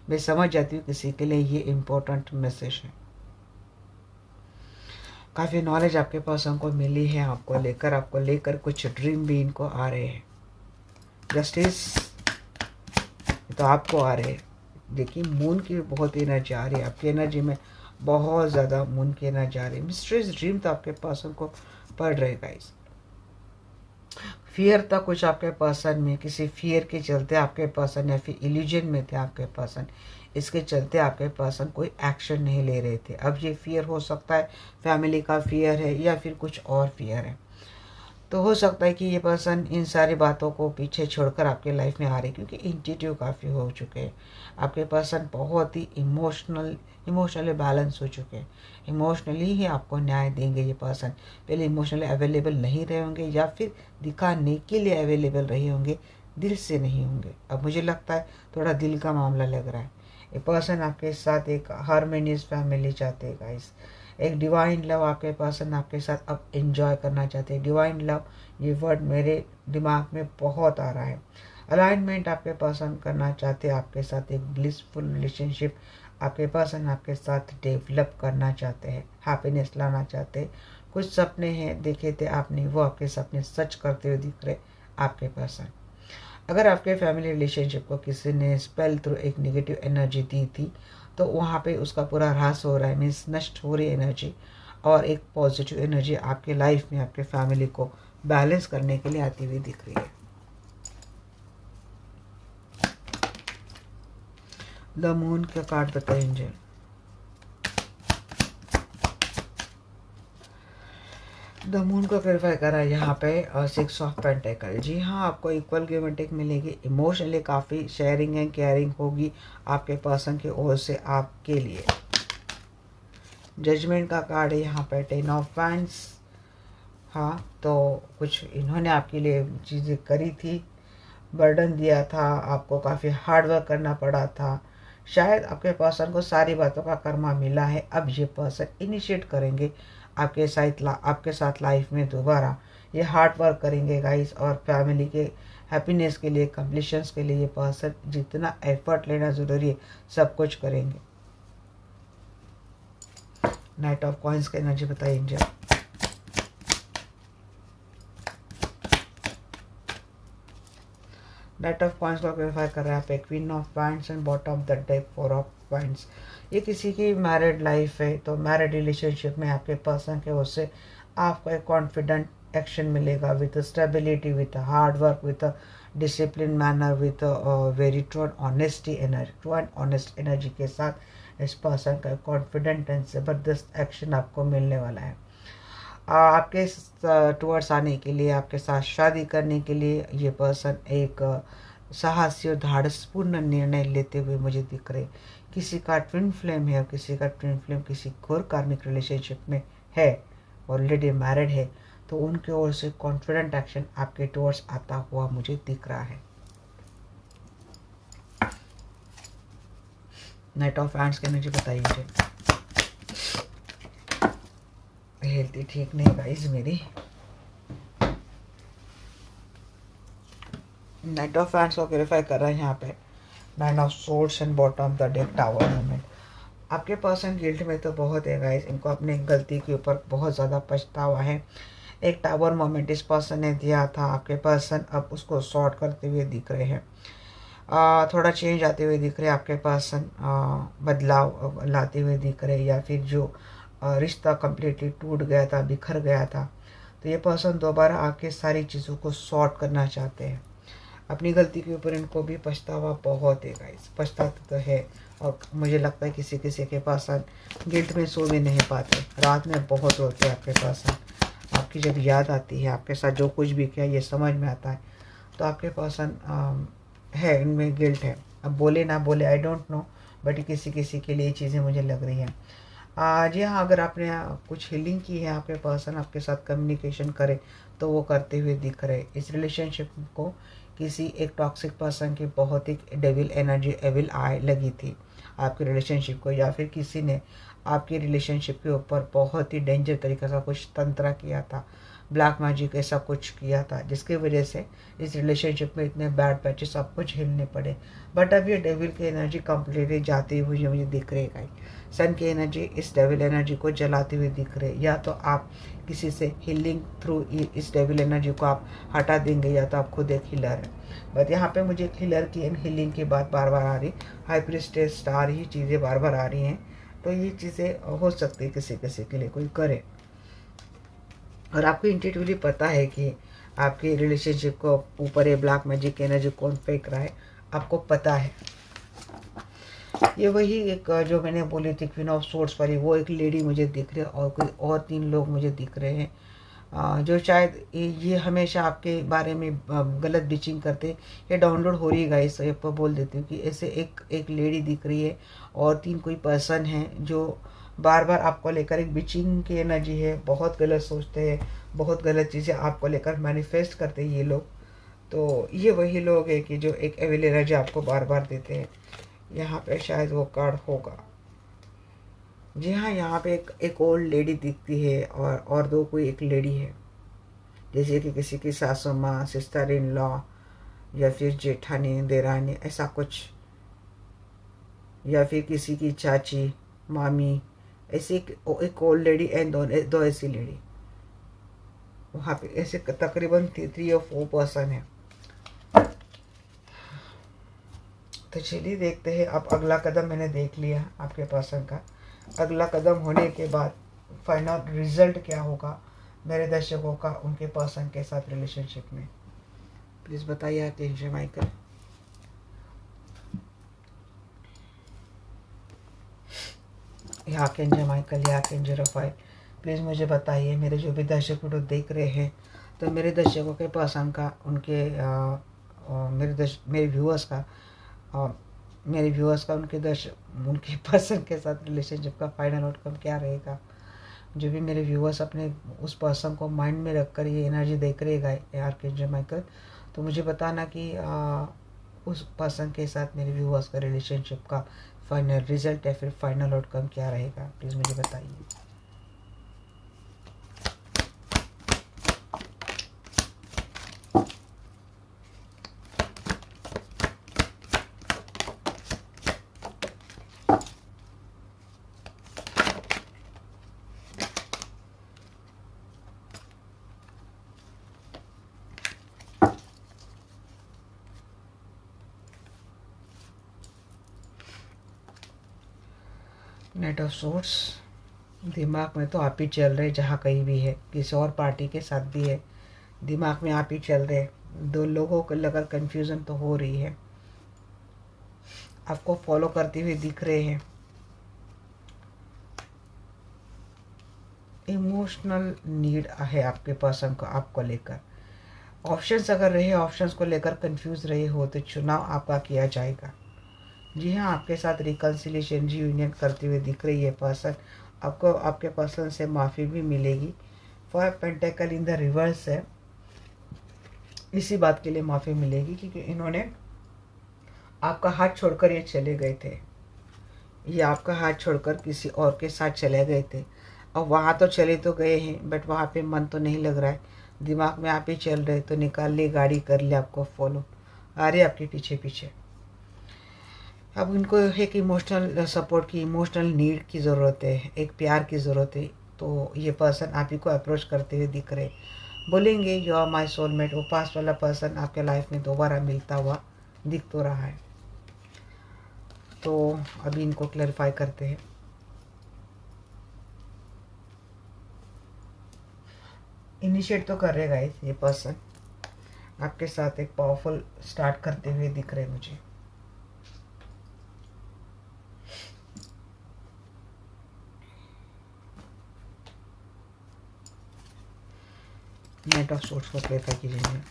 A: मैं समझ जाती हूँ किसी के लिए ये इम्पोर्टेंट मैसेज है। काफ़ी नॉलेज आपके पास हमको मिली है, आपको लेकर कुछ ड्रीम भी इनको आ रहे हैं। जस्टिस तो आपको आ रहे हैं। देखिए मून की बहुत एनर्जी आ रही है आपकी एनर्जी में, बहुत ज़्यादा मून की एनर्जी आ रही है। मिस्ट्रीज ड्रीम तो आपके पर्सन को पड़ रहे गाइस। फियर था कुछ आपके पर्सन में, किसी फियर के चलते आपके पर्सन या फिर इल्यूजन में थे आपके पर्सन, इसके चलते आपके पर्सन कोई एक्शन नहीं ले रहे थे। अब ये फियर हो सकता है फैमिली का फियर है या फिर कुछ और फियर है। तो हो सकता है कि ये पर्सन इन सारी बातों को पीछे छोड़कर आपके लाइफ में आ रहे, क्योंकि इंट्यूटिव काफ़ी हो चुके हैं आपके पर्सन, बहुत ही इमोशनली बैलेंस हो चुके हैं। इमोशनली ही आपको न्याय देंगे ये पर्सन। पहले इमोशनली अवेलेबल नहीं रहे होंगे या फिर दिखाने के लिए अवेलेबल रहे होंगे, दिल से नहीं होंगे। अब मुझे लगता है थोड़ा दिल का मामला लग रहा है। ये पर्सन आपके साथ एक हार्मोनियस फैमिली चाहते हैं गाइस, एक डिवाइन लव आपके पर्सन आपके साथ अब एंजॉय करना चाहते हैं। डिवाइन लव, ये वर्ड मेरे दिमाग में बहुत आ रहा है। अलाइनमेंट आपके पर्सन करना चाहते हैं आपके साथ, एक ब्लिसफुल रिलेशनशिप आपके पर्सन आपके साथ डेवलप करना चाहते हैं, हैप्पीनेस लाना चाहते हैं। कुछ सपने हैं देखे थे आपने, वो आपके सपने सच करते हुए दिख रहे आपके पर्सन। अगर आपके फैमिली रिलेशनशिप को किसी ने स्पेल थ्रू एक नेगेटिव एनर्जी दी थी, तो वहाँ पे उसका पूरा ह्रास हो रहा है, मीन्स नष्ट हो रही एनर्जी, और एक पॉजिटिव एनर्जी आपके लाइफ में आपके फैमिली को बैलेंस करने के लिए आती हुई दिख रही है। द मून का कार्ड बताइए एंजल। द मून को क्लेरिफाई करा यहाँ पे 6 ऑफ पेंटिकल। जी हाँ, आपको इक्वल गिव एंड टेक मिलेगी। इमोशनली काफ़ी शेयरिंग एंड केयरिंग होगी आपके पर्सन की ओर से आपके लिए। जजमेंट का कार्ड है यहाँ पे 10 ऑफ वैंड्स। हाँ, तो कुछ इन्होंने आपके लिए चीज़ें करी थी, बर्डन दिया था, आपको काफ़ी हार्ड वर्क करना पड़ा था। शायद आपके पर्सन को सारी बातों का कर्मा मिला है। अब ये पर्सन इनिशिएट करेंगे आपके साथ लाइफ में दोबारा। ये हार्ड वर्क करेंगे गाइस, और फैमिली के हैप्पीनेस के लिए, कंप्लीशंस के लिए ये पर्सन जितना एफर्ट लेना ज़रूरी है सब कुछ करेंगे। नाइट ऑफ कॉइंस का एनर्जी बताइए मुझे। नाइट ऑफ कॉइंस को क्लैरिफाई कर रहे हैं पे queen of winds and bottom of the deck four of winds. ये किसी की मैरिड लाइफ है, तो मैरिड रिलेशनशिप में आपके पर्सन के ओर से आपको एक कॉन्फिडेंट एक्शन मिलेगा with stability, with hard work, with discipline manner, with very true and honesty energy, true and honest energy के साथ इस पर्सन का कॉन्फिडेंट एंड ज़बरदस्त एक्शन आपको मिलने वाला है। आपके टूवर्ड्स आने के लिए, आपके साथ शादी करने के लिए ये पर्सन एक साहसी और धाड़सपूर्ण निर्णय लेते हुए मुझे दिख रहे। किसी का ट्विन फ्लेम है और किसी का ट्विन फ्लेम किसी घोर कार्मिक रिलेशनशिप में है, ऑलरेडी मैरिड है, तो उनकी ओर से कॉन्फिडेंट एक्शन आपके टूवर्ड्स आता हुआ मुझे दिख रहा है। नाइट ऑफ हैंड्स की एनर्जी बताइए मुझे। हेल्थ ठीक नहीं गाइस मेरी। नाइट ऑफ हैंड्स को क्लैरिफाई कर रहा है यहाँ पे nine of swords and bottom of the deck tower moment. आपके पर्सन गिल्ट में तो बहुत है गाइस, इनको अपनी गलती के ऊपर बहुत ज़्यादा पछतावा है। एक टावर मोमेंट इस पर्सन ने दिया था, आपके पर्सन अब उसको सॉर्ट करते हुए दिख रहे हैं। थोड़ा चेंज आते हुए दिख रहे हैं आपके पर्सन, बदलाव लाते हुए दिख रहे हैं, या फिर जो रिश्ता कम्प्लीटली टूट गया था, बिखर गया था, तो ये पर्सन दोबारा आके सारी चीज़ों को सॉर्ट करना चाहते हैं। अपनी गलती के ऊपर इनको भी पछतावा बहुत है गाइस, पछताते तो है। और मुझे लगता है किसी किसी के पर्सन गिल्ट में सो भी नहीं पाते, रात में बहुत रोते हैं आपके पर्सन। आपकी जब याद आती है, आपके साथ जो कुछ भी किया ये समझ में आता है, तो आपके पर्सन है, इनमें गिल्ट है। अब बोले ना बोले आई डोंट नो, बट किसी किसी के लिए ये चीज़ें मुझे लग रही हैं। जी हाँ, अगर आपने कुछ हीलिंग की है, आपके पर्सन आपके साथ कम्युनिकेशन करे तो वो करते हुए दिख रहे। इस रिलेशनशिप को किसी एक टॉक्सिक पर्सन की बहुत ही डेविल एनर्जी, एविल आई लगी थी आपके रिलेशनशिप को, या फिर किसी ने आपकी रिलेशनशिप के ऊपर बहुत ही डेंजर तरीके से कुछ तंत्र किया था, ब्लैक मैजिक ऐसा कुछ किया था, जिसकी वजह से इस रिलेशनशिप में इतने बैड पैचेस आपको झेलने पड़े। बट अब ये डेविल की एनर्जी कंप्लीटली जाती हुई मुझे दिख रही है। सन की एनर्जी इस डेविल एनर्जी को जलाते हुए दिख रहे। या तो आप किसी से हीलिंग थ्रू इस डेविल एनर्जी को आप हटा देंगे, या तो आप खुद एक हीलर है। बट यहाँ पे मुझे एक हीलर की एंड हीलिंग की बात बार बार आ रही, हाई प्रीस्टेस स्टार ही चीज़ें बार बार आ रही हैं। तो ये चीज़ें हो सकती है किसी किसी के लिए कोई करे, और आपको इंट्यूटिवली पता है कि आपके रिलेशनशिप को ऊपर ये ब्लैक मैजिक एनर्जी कौन फेंक रहा है, आपको पता है। ये वही एक जो मैंने बोली थी क्वीन ऑफ सोर्ड्स वाली, वो एक लेडी मुझे दिख रही है, और कोई और 3 लोग मुझे दिख रहे हैं जो शायद ये हमेशा आपके बारे में गलत बिचिंग करते। ये डाउनलोड हो रही है गाइस, ये पर बोल देती हूँ कि ऐसे एक लेडी दिख रही है और 3 कोई पर्सन हैं जो बार बार आपको लेकर एक बिचिंग की एनर्जी है, बहुत गलत सोचते हैं, बहुत गलत चीज़ें आपको लेकर मैनिफेस्ट करते हैं ये लोग। तो ये वही लोग हैं कि जो एक एविल एनर्जी आपको बार बार देते हैं। यहाँ पे शायद वो कार्ड होगा। जी हाँ, यहाँ पे एक ओल्ड लेडी दिखती है, और 2 कोई एक लेडी है, जैसे कि किसी की सासू माँ, सिस्टर इन लॉ, या फिर जेठानी, देरानी, ऐसा कुछ, या फिर किसी की चाची, मामी, ऐसी एक ओल्ड लेडी एंड 2 ऐसी लेडी। वहाँ पे ऐसे तकरीबन 3 और 4 पर्सन है। तो चलिए देखते हैं। अब अगला कदम मैंने देख लिया आपके पर्सन का, अगला कदम होने के बाद फाइनल रिजल्ट क्या होगा मेरे दर्शकों का उनके पर्सन के साथ रिलेशनशिप में, प्लीज़ बताइए आर्कएंजल माइकल। या आर्कएंजल माइकल या आर्कएंजल रफाएल, प्लीज़ मुझे बताइए। मेरे जो भी दर्शक वीडियो देख रहे हैं, तो मेरे दर्शकों के पर्सन का, उनके मेरे व्यूअर्स का उनके पर्सन के साथ रिलेशनशिप का फाइनल आउटकम क्या रहेगा, जो भी मेरे व्यूअर्स अपने उस पर्सन को माइंड में रख कर ये एनर्जी देख रहे हैं आर्कएंजल माइकल, तो मुझे बताना कि उस पर्सन के साथ मेरे व्यूअर्स का रिलेशनशिप का फाइनल रिजल्ट या फिर फाइनल आउटकम क्या रहेगा, प्लीज़ मुझे बताइए। नाइट ऑफ सोर्स, दिमाग में तो आप ही चल रहे जहाँ कहीं भी है, किसी और पार्टी के साथ भी है, दिमाग में आप ही चल रहे। दो लोगों को लगकर कंफ्यूजन तो हो रही है, आपको फॉलो करते हुए दिख रहे हैं। इमोशनल नीड है आपके पर्सन को आपको लेकर। ऑप्शंस अगर रहे, ऑप्शंस को लेकर कंफ्यूज रहे हो तो चुनाव आपका किया जाएगा। जी हाँ, आपके साथ रिकन्सिलेशन यूनियन करते हुए दिख रही है पर्सन। आपको आपके पर्सन से माफ़ी भी मिलेगी। 5 पेंटेकल इन द रिवर्स है, इसी बात के लिए माफ़ी मिलेगी क्योंकि इन्होंने आपका हाथ छोड़कर ये चले गए थे। ये आपका हाथ छोड़कर किसी और के साथ चले गए थे, और वहाँ तो चले तो गए हैं बट वहाँ पे मन तो नहीं लग रहा है, दिमाग में आप ही चल रहे। तो निकाल लिए गाड़ी, कर ले आपको फॉलो, आ रहे आपके पीछे पीछे। अब इनको एक इमोशनल सपोर्ट की, इमोशनल नीड की ज़रूरत है, एक प्यार की ज़रूरत है। तो ये पर्सन आप ही को अप्रोच करते हुए दिख रहे, बोलेंगे यू आर माई सोलमेट। वो पास वाला पर्सन आपके लाइफ में दोबारा मिलता हुआ दिख तो रहा है। तो अभी इनको क्लैरिफाई करते हैं। इनिशिएट तो कर रहेगा ये पर्सन आपके साथ एक पावरफुल स्टार्ट करते हुए दिख रहे मुझे। नाइट ऑफ सोर्स को क्लैरिफाई कीजिए।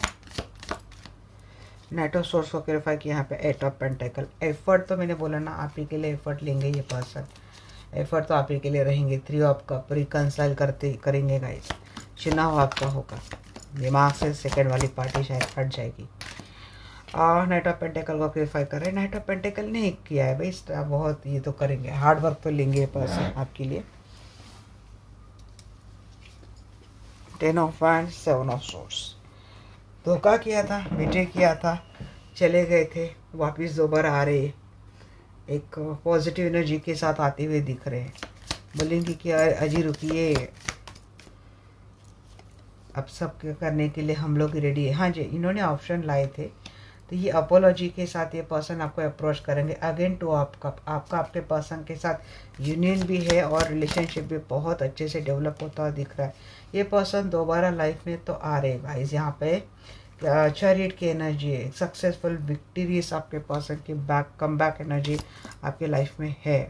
A: नाइट ऑफ सोर्स को क्लैरिफाई किया, यहाँ पे 8 ऑफ पेंटेकल। एफर्ट तो मैंने बोला ना, आप ही के लिए एफर्ट लेंगे ये पर्सन, एफर्ट तो आप ही के लिए रहेंगे। 3 ऑफ कप, रिकंसाइल करते करेंगे गाइस, चुनाव आपका होगा। दिमाग से सेकंड वाली पार्टी शायद हट जाएगी। और नाइट ऑफ पेंटेकल को क्लैरिफाई कर रहे हैं। नाइट ऑफ पेंटेकल ने किया है भाई, बहुत ये तो करेंगे, हार्ड वर्क तो लेंगे ये पर्सन आपके लिए। 10 ऑफ वैंड्स, 7 ऑफ सोर्स। धोखा किया था, बेटे किया था, चले गए थे, वापस दोबारा आ रहे, एक पॉजिटिव एनर्जी के साथ आते हुए दिख रहे हैं। बोलेंगे कि अजी रुकिए, अब सब करने के लिए हम लोग रेडी है। हाँ जी, इन्होंने ऑप्शन लाए थे, तो ये अपोलॉजी के साथ ये पर्सन आपको अप्रोच करेंगे। अगेन टू आपका आपके पर्सन के साथ यूनियन भी है और रिलेशनशिप भी बहुत अच्छे से डेवलप होता हुआ दिख रहा है। ये पर्सन दोबारा लाइफ में तो आ रहे गाइस। यहाँ पे चैरियट की एनर्जी है, सक्सेसफुल विक्टोरियस आपके पर्सन की कम बैक एनर्जी आपके लाइफ में है।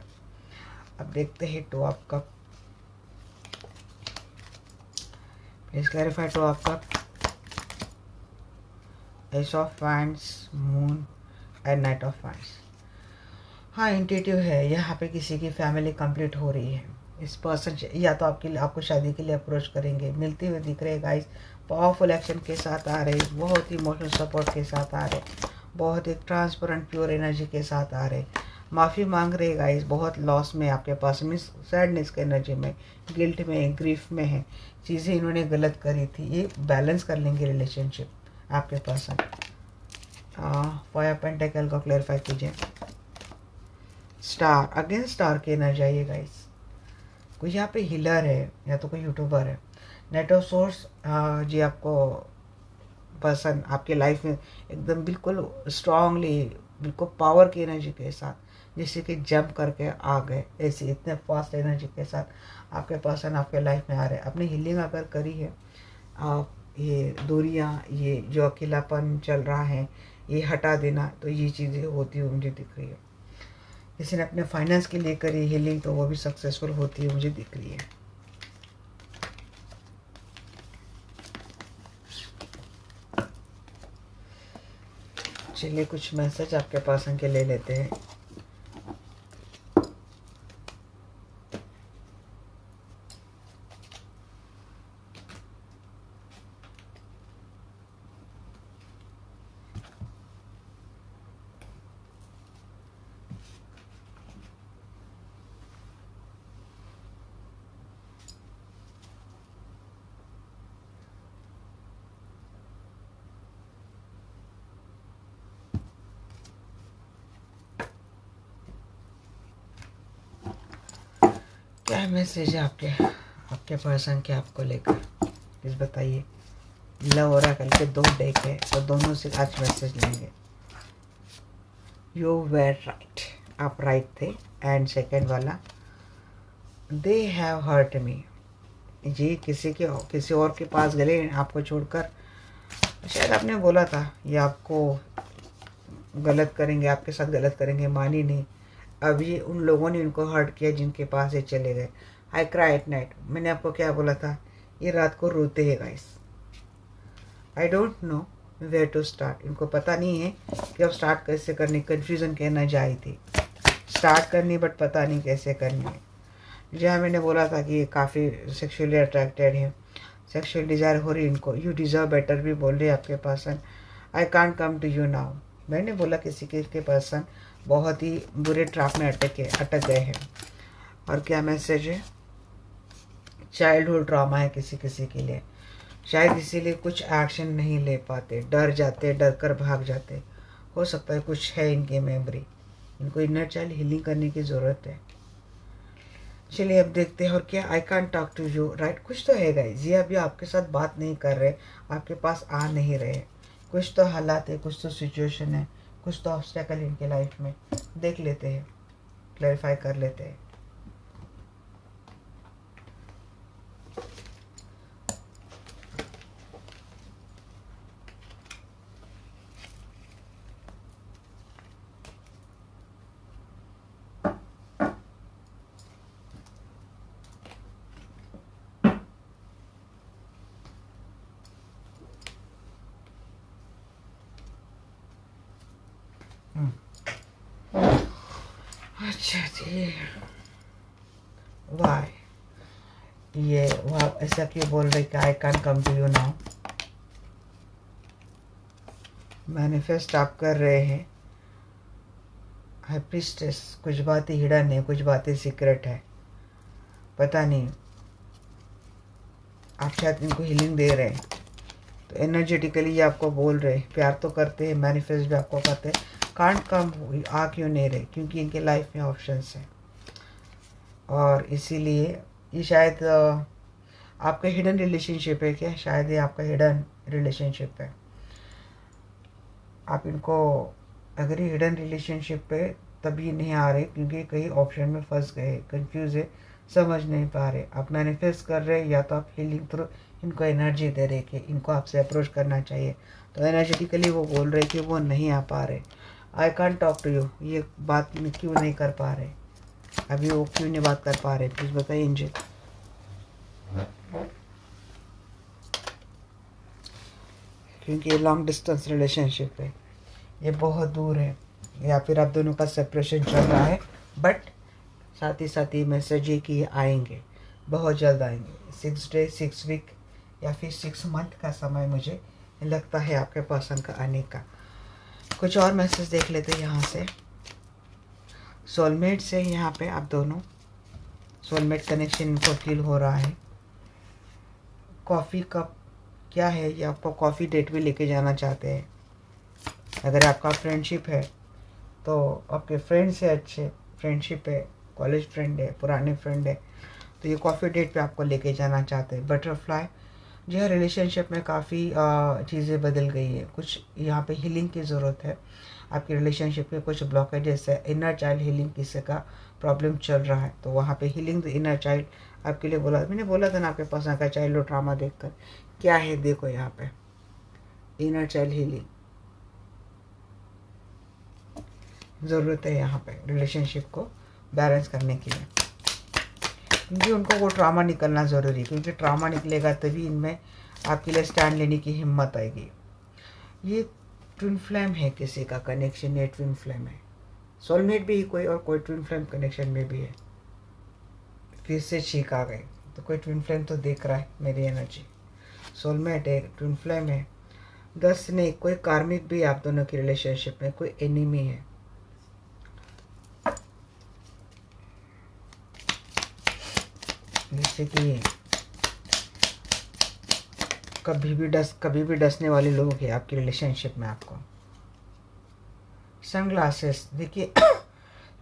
A: अब देखते हैं टू आपका, प्लीज क्लैरिफाई टू आपका। S of wands, moon and night of wands. हाँ, इंट्यूटिव है, यहाँ पे किसी की फैमिली कंप्लीट हो रही है। इस पर्सन या तो आपको शादी के लिए अप्रोच करेंगे, मिलते हुए दिख रहे गाइस। पावरफुल एक्शन के साथ आ रहे, बहुत ही इमोशनल सपोर्ट के साथ आ रहे, बहुत एक ट्रांसपेरेंट प्योर एनर्जी के साथ आ रहे। माफ़ी मांग रहे गाइस, बहुत लॉस में आपके पास, मीन्स सैडनेस के एनर्जी में, गिल्ट में, ग्रीफ में है, चीज़ें इन्होंने गलत करी थी। ये बैलेंस कर लेंगे रिलेशनशिप आपके पर्सन। 5 पेंटेकल को क्लैरिफाई कीजिए। स्टार, अगेन स्टार की एनर्जी आई है गाइस। कोई यहाँ पे हीलर है या तो कोई यूट्यूबर है। नेट ऑफ सोर्स जी आपको पर्सन आपके लाइफ में एकदम बिल्कुल स्ट्रांगली, बिल्कुल पावर की एनर्जी के साथ, जैसे कि जंप करके आ गए, ऐसे इतने फास्ट एनर्जी के साथ आपके पर्सन आपके लाइफ में आ रहे हैं। अपनी हीलिंग अगर करी है आप, ये दूरियां, ये जो अकेलापन चल रहा है, ये हटा देना, तो ये चीज़ें होती हुई मुझे दिख रही है। किसी ने अपने फाइनेंस के लिए करी हीलिंग तो वो भी सक्सेसफुल होती है मुझे दिख रही है। चलिए कुछ मैसेज आपके पर्सन के ले लेते हैं। क्या मैसेज है आपके आपके पर्सन के आपको लेकर, प्लीज़ बताइए। लव हो रहा कल के 2 डेक है, तो दोनों से आज मैसेज लेंगे। यू वेर राइट, आप राइट थे। एंड सेकेंड वाला, दे हैव हर्ट मी, जी किसी और के पास गए आपको छोड़कर। शायद आपने बोला था ये आपको गलत करेंगे, आपके साथ गलत करेंगे, मानी नहीं। अभी उन लोगों ने उनको हर्ट किया जिनके पास ये चले गए। आई क्राई एट नाइट, मैंने आपको क्या बोला था, ये रात को रोते हैं guys. I don't know where to start, इनको पता नहीं है कि अब स्टार्ट कैसे करनी, कन्फ्यूज़न कहना जाए थी। स्टार्ट करनी बट पता नहीं कैसे करनी है। जहाँ मैंने बोला था कि ये काफ़ी सेक्सुअली अट्रैक्टेड है, सेक्सुअल डिज़ायर हो रही इनको, यू डिज़र्व बेटर भी बोल रही है आपके person. I can't come to you now, मैंने बोला किसी के पर्सन बहुत ही बुरे ट्रैप में अटक गए हैं। और क्या मैसेज है, चाइल्डहुड ट्रॉमा है किसी किसी के लिए, शायद इसीलिए कुछ एक्शन नहीं ले पाते, डर जाते, डर कर भाग जाते। हो सकता है कुछ है इनकी मेमोरी, इनको इनर चाइल्ड हीलिंग करने की ज़रूरत है। चलिए अब देखते हैं। और क्या, I can't talk to you right, कुछ तो है गाइस, ये अभी आपके साथ बात नहीं कर रहे, आपके पास आ नहीं रहे। कुछ तो हालात है, कुछ तो सिचुएशन है, कुछ तो ऑब्स्टेकल इनके लाइफ में। देख लेते हैं, क्लैरिफाई कर लेते हैं। अच्छा जी, वाई ये वहाँ ऐसा क्यों बोल रहे कि I can come to you now. Manifest आप कर रहे हैं, हाई प्रीस्टेस, कुछ बातें हिडन है, कुछ बातें सीक्रेट है, पता नहीं। आप शायद इनको हीलिंग दे रहे हैं, तो एनर्जेटिकली ये आपको बोल रहे हैं, प्यार तो करते हैं, मैनिफेस्ट भी आपको करते हैं। कांट कम आ क्यों नहीं रहे, क्योंकि इनके लाइफ में ऑप्शंस हैं। और इसीलिए ये शायद आपका हिडन रिलेशनशिप है क्या, शायद ये आपका हिडन रिलेशनशिप है। आप इनको अगर ये हिडन रिलेशनशिप पे तभी नहीं आ रहे क्योंकि कहीं ऑप्शन में फंस गए, कंफ्यूज है, समझ नहीं पा रहे। आप मैनिफेस्ट कर रहे हैं या तो आप हीलिंग थ्रू इनको एनर्जी दे रहे कि इनको आपसे अप्रोच करना चाहिए, तो एनर्जेटिकली वो बोल रहे कि वो नहीं आ पा रहे। I can't talk to you, ये बात क्यों नहीं कर पा रहे, अभी वो क्यों नहीं बात कर पा रहे, प्लीज़ बताइए इंजन। क्योंकि ये लॉन्ग डिस्टेंस रिलेशनशिप है, ये बहुत दूर है, या फिर आप दोनों का सेपरेशन चल रहा है। बट साथ ही मैसेज ये कि आएंगे, बहुत जल्द आएंगे। 6 डे 6 वीक या फिर 6 मंथ का समय मुझे लगता है आपके पर्सन का आने का। कुछ और मैसेज देख लेते हैं यहाँ से। सोलमेट से यहाँ पे आप दोनों सोलमेट कनेक्शन इनको फील हो रहा है। कॉफ़ी कप क्या है, ये आपको कॉफ़ी डेट भी लेके जाना चाहते हैं। अगर आपका फ्रेंडशिप है तो आपके फ्रेंड से अच्छे फ्रेंडशिप है, कॉलेज फ्रेंड है, पुराने फ्रेंड है, तो ये कॉफ़ी डेट पे आपको लेके जाना चाहते हैं। बटरफ्लाई जो है, रिलेशनशिप में काफ़ी चीज़ें बदल गई है, कुछ यहाँ पे हीलिंग की ज़रूरत है। आपकी रिलेशनशिप में कुछ ब्लॉकेजेस है, इनर चाइल्ड हीलिंग किसी का प्रॉब्लम चल रहा है, तो वहाँ पे हीलिंग द इनर चाइल्ड आपके लिए बोला। मैंने बोला था ना आपके पास का चाइल्ड ट्रामा देखकर क्या है, देखो यहाँ पे इनर चाइल्ड हीलिंग ज़रूरत है यहाँ पे रिलेशनशिप को बैलेंस करने के लिए, क्योंकि उनको वो ट्रामा निकलना ज़रूरी है, क्योंकि ट्रामा निकलेगा तभी इनमें आपके लिए स्टैंड लेने की हिम्मत आएगी। ये ट्विन फ्लेम है, किसी का कनेक्शन ये ट्विन फ्लेम है, सोलमेट भी कोई और कोई ट्विन फ्लेम कनेक्शन में भी है। फिर से छींक आ गई, तो कोई ट्विन फ्लेम तो देख रहा है मेरी एनर्जी। सोलमेट है, ट्विन फ्लेम है, 10 नहीं, कोई कार्मिक भी आप दोनों की रिलेशनशिप में, कोई एनिमी है। जैसे कि कभी भी डसने वाले लोग हैं आपकी रिलेशनशिप में आपको। सनग्लासेस देखिए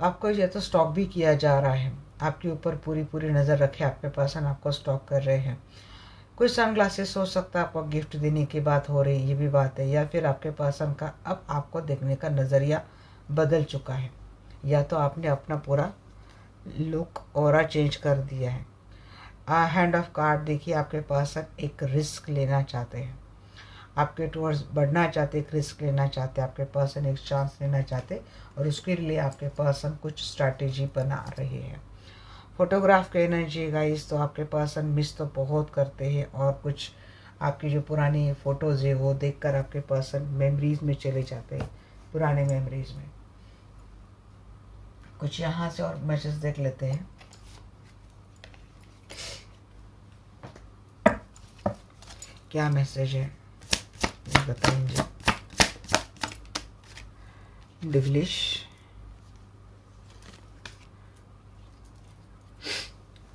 A: आपको या तो स्टॉप भी किया जा रहा है, आपके ऊपर पूरी पूरी नज़र रखे आपके पर्सन आपको स्टॉक कर रहे हैं। कुछ सनग्लासेस हो सकता है आपको गिफ्ट देने की बात हो रही, ये भी बात है, या फिर आपके पर्सन का अब आपको देखने का नज़रिया बदल चुका है, या तो आपने अपना पूरा लुक ऑरा चेंज कर दिया है। हैंड ऑफ कार्ड देखिए, आपके पर्सन एक रिस्क लेना चाहते हैं, आपके टूवर्ड्स बढ़ना चाहते, एक रिस्क लेना चाहते, आपके पर्सन एक चांस लेना चाहते, और उसके लिए आपके पर्सन कुछ स्ट्रैटेजी बना रहे हैं। फोटोग्राफ की एनर्जी गाइस, तो आपके पर्सन मिस तो बहुत करते हैं, और कुछ आपकी जो पुरानी फ़ोटोज़ है वो देखकर आपके पर्सन मेमोरीज़ में चले जाते हैं, पुराने मेमोरीज़ में। कुछ यहाँ से और मैसेज देख लेते हैं। क्या मैसेज है ये बताएंगे। Devilish,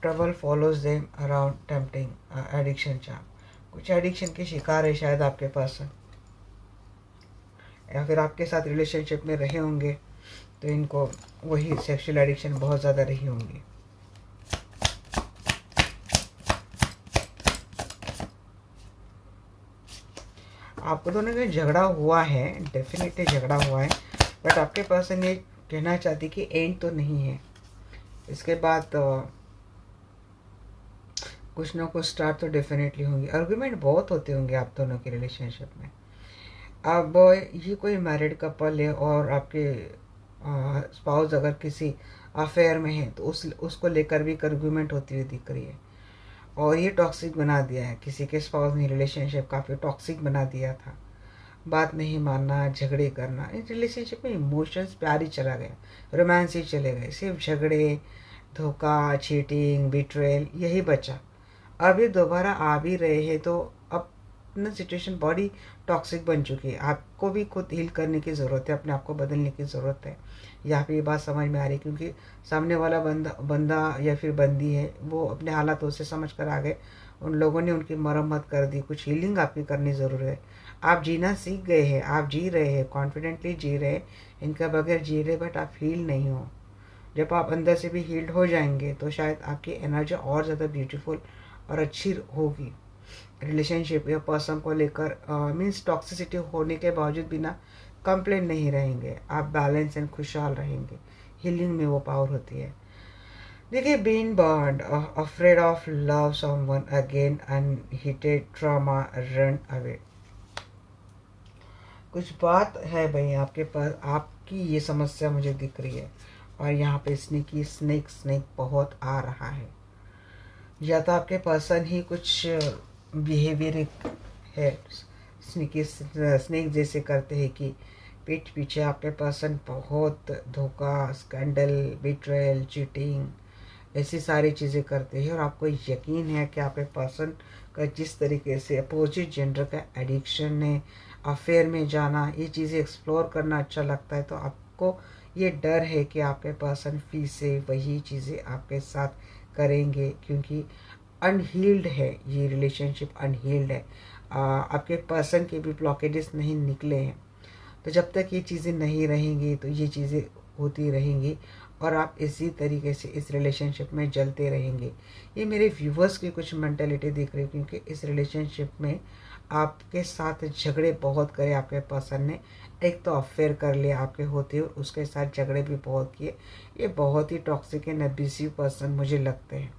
A: trouble follows them around tempting, addiction charm, कुछ एडिक्शन के शिकार है शायद आपके पर्सन, या फिर आपके साथ रिलेशनशिप में रहे होंगे तो इनको वही सेक्सुअल एडिक्शन बहुत ज़्यादा रही होंगी। आपको दोनों का झगड़ा हुआ है, डेफिनेटली झगड़ा हुआ है, बट आपके पर्सन ये कहना चाहती कि एंड तो नहीं है, इसके बाद कुछ ना कुछ स्टार्ट तो डेफिनेटली होंगी। आर्गुमेंट बहुत होते होंगे आप दोनों के रिलेशनशिप में। अब ये कोई मैरिड कपल है और आपके स्पाउस अगर किसी अफेयर में है तो उसको लेकर भी आर्गुमेंट होती हुई दिख रही है, और ये टॉक्सिक बना दिया है, किसी के स्पाउस ने रिलेशनशिप काफ़ी टॉक्सिक बना दिया था, बात नहीं मानना, झगड़े करना, इस रिलेशनशिप में इमोशंस प्यार ही चला गया, रोमांस ही चले गए, सिर्फ झगड़े, धोखा, चीटिंग, बिट्रेल यही बचा। अब ये दोबारा आ भी रहे हैं तो अब ना सिचुएशन बॉडी टॉक्सिक बन चुकी है, आपको भी खुद हील करने की ज़रूरत है, अपने आप को बदलने की ज़रूरत है। यहाँ पे ये बात समझ में आ रही है क्योंकि सामने वाला बंदा या फिर बंदी है वो अपने हालातों से समझ कर आ गए, उन लोगों ने उनकी मरम्मत कर दी, कुछ हीलिंग आपकी करनी ज़रूरी है। आप जीना सीख गए हैं, आप जी रहे हैं, कॉन्फिडेंटली जी रहे हैं, इनका बगैर जी रहे, बट आप हील नहीं हो। जब आप अंदर से भी हील्ड हो जाएंगे तो शायद आपकी एनर्जी और ज़्यादा ब्यूटीफुल और अच्छी होगी। रिलेशनशिप या पर्सन को लेकर मीन्स टॉक्सिसिटी होने के बावजूद भी ना कंप्लेन नहीं रहेंगे, आप बैलेंस एंड खुशहाल रहेंगे, हीलिंग में वो पावर होती है। देखिए, being burned, afraid of love someone again, unheated trauma, run away. कुछ बात है भाई आपके पास, आपकी ये समस्या मुझे दिख रही है, और यहाँ पे स्नेक बहुत आ रहा है, या तो आपके पर्सन ही कुछ बिहेवियर है स्नेक जैसे करते हैं कि पीठ पीछे आपके पर्सन बहुत धोखा, स्कैंडल, बिट्रेयल, चीटिंग ऐसी सारी चीज़ें करते हैं, और आपको यकीन है कि आपके पर्सन का जिस तरीके से अपोजिट जेंडर का एडिक्शन है, अफेयर में जाना, ये चीज़ें एक्सप्लोर करना अच्छा लगता है, तो आपको ये डर है कि आपके पर्सन फिर से वही चीज़ें आपके साथ करेंगे, क्योंकि अनहील्ड है ये रिलेशनशिप, अनहील्ड है। आपके पर्सन के भी ब्लॉकेजेस नहीं निकले हैं, तो जब तक ये चीज़ें नहीं रहेंगी तो ये चीज़ें होती रहेंगी, और आप इसी तरीके से इस रिलेशनशिप में जलते रहेंगे। ये मेरे व्यूवर्स की कुछ मेंटालिटी दिख रही है, क्योंकि इस रिलेशनशिप में आपके साथ झगड़े बहुत करे आपके पर्सन ने, एक तो अफेयर कर लिया आपके होते हुए, उसके साथ झगड़े भी बहुत किए। ये बहुत ही टॉक्सिक एंड अब्यूसिव पर्सन मुझे लगते हैं,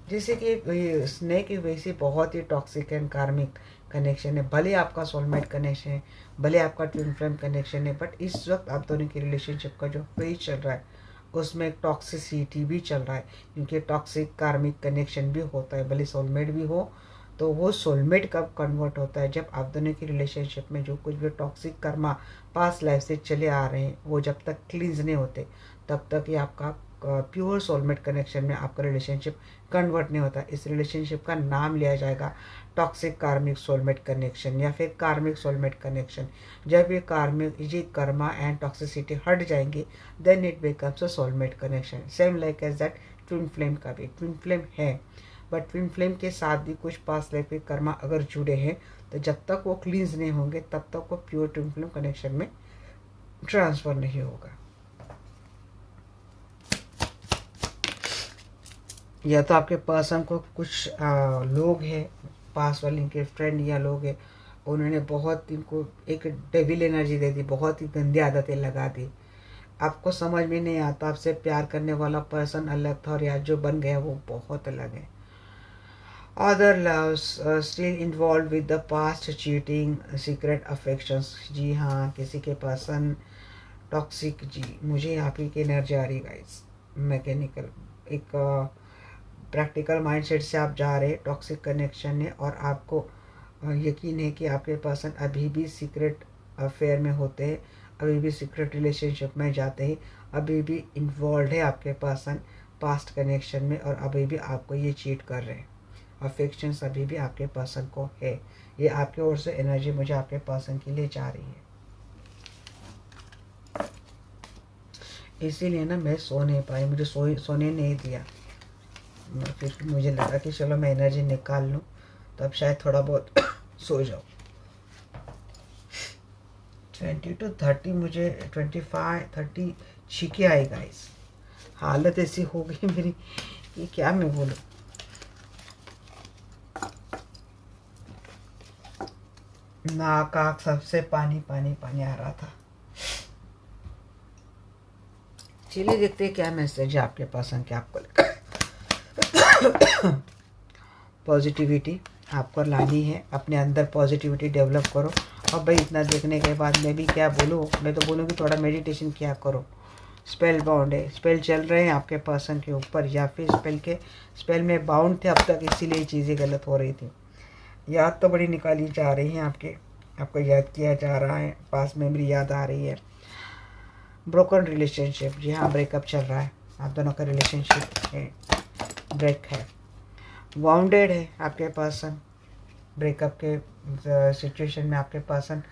A: जैसे कि स्नेक वैसे बहुत ही टॉक्सिक एंड कार्मिक कनेक्शन है। भले आपका सोलमेट कनेक्शन है, भले आपका ट्विन फ्लेम कनेक्शन है, बट इस वक्त आप दोनों की रिलेशनशिप का जो फेज चल रहा है उसमें एक टॉक्सिसिटी भी चल रहा है, क्योंकि टॉक्सिक कार्मिक कनेक्शन भी होता है। भले सोलमेट भी हो तो वो सोलमेट कब कन्वर्ट होता है, जब आप दोनों की रिलेशनशिप में जो कुछ भी टॉक्सिक कर्मा पास्ट लाइफ से चले आ रहे हैं वो जब तक क्लींस नहीं होते तब तक ये आपका प्योर सोलमेट कनेक्शन में आपका रिलेशनशिप कन्वर्ट नहीं होता। इस रिलेशनशिप का नाम लिया जाएगा टॉक्सिक कार्मिक सोलमेट कनेक्शन या फिर कार्मिक सोलमेट कनेक्शन। जब ये कर्मा एंड टॉक्सिसिटी हट जाएंगे then it becomes a soulmate connection. Same like as that twin flame का भी ट्विन फ्लेम है, बट ट्विन फ्लेम के साथ भी कुछ पास्ट लाइफ के कर्मा अगर जुड़े हैं तो जब तक वो क्लींस नहीं होंगे तब तक वो प्योर ट्विन फ्लेम कनेक्शन में ट्रांसफर नहीं होगा। या तो आपके पर्सन को कुछ लोग हैं पास वाले, इनके फ्रेंड या लोग हैं, उन्होंने बहुत इनको एक डेविल एनर्जी दे दी, बहुत ही गंदी आदतें लगा दी। आपको समझ में नहीं आता, आपसे प्यार करने वाला पर्सन अलग था और या जो बन गया वो बहुत अलग है। Other loves still involve with the past cheating secret affections. जी हाँ, किसी के पर्सन टॉक्सिक। जी मुझे यहाँ पे की एनर्जी आ रही गाइस, मैकेनिकल एक प्रैक्टिकल माइंडसेट से आप जा रहे टॉक्सिक कनेक्शन में, और आपको यकीन है कि आपके पर्सन अभी भी सीक्रेट अफेयर में होते हैं, अभी भी सीक्रेट रिलेशनशिप में जाते हैं, अभी भी इन्वॉल्व है आपके पर्सन पास्ट कनेक्शन में, और अभी भी आपको ये चीट कर रहे हैं। अफेक्शंस अभी भी आपके पर्सन को है। ये आपके ओर से एनर्जी मुझे आपके पर्सन के लिए जा रही है। इसीलिए ना मैं सो नहीं पाई, मुझे सोने नहीं दिया। फिर मुझे लगा कि चलो मैं एनर्जी निकाल लूँ, तो अब शायद थोड़ा बहुत सो जाओ। 20 to 30 मुझे 25-30 छींके आई गाइस। हालत ऐसी हो गई मेरी कि क्या मैं बोलूँ। नाक आँख सबसे पानी पानी पानी आ रहा था। चलिए देखते हैं क्या मैसेज है आपके पास कि आपको पॉजिटिविटी आपको लानी है, अपने अंदर पॉजिटिविटी डेवलप करो। अब भाई इतना देखने के बाद मैं भी क्या बोलूँ, मैं तो बोलूँ कि थोड़ा मेडिटेशन किया करो। स्पेल बाउंड है, स्पेल चल रहे हैं आपके पर्सन के ऊपर, या फिर स्पेल में बाउंड थे अब तक, इसीलिए चीज़ें गलत हो रही थी। याद तो बड़ी निकाली जा रही हैं आपको याद किया जा रहा है, पास मेमोरी याद आ रही है। ब्रोकन रिलेशनशिप, जी हाँ ब्रेकअप चल रहा है, आप दोनों का रिलेशनशिप है, ब्रेक है। वाउंडेड है आपके पर्सन, ब्रेकअप के सिचुएशन में आपके पर्सन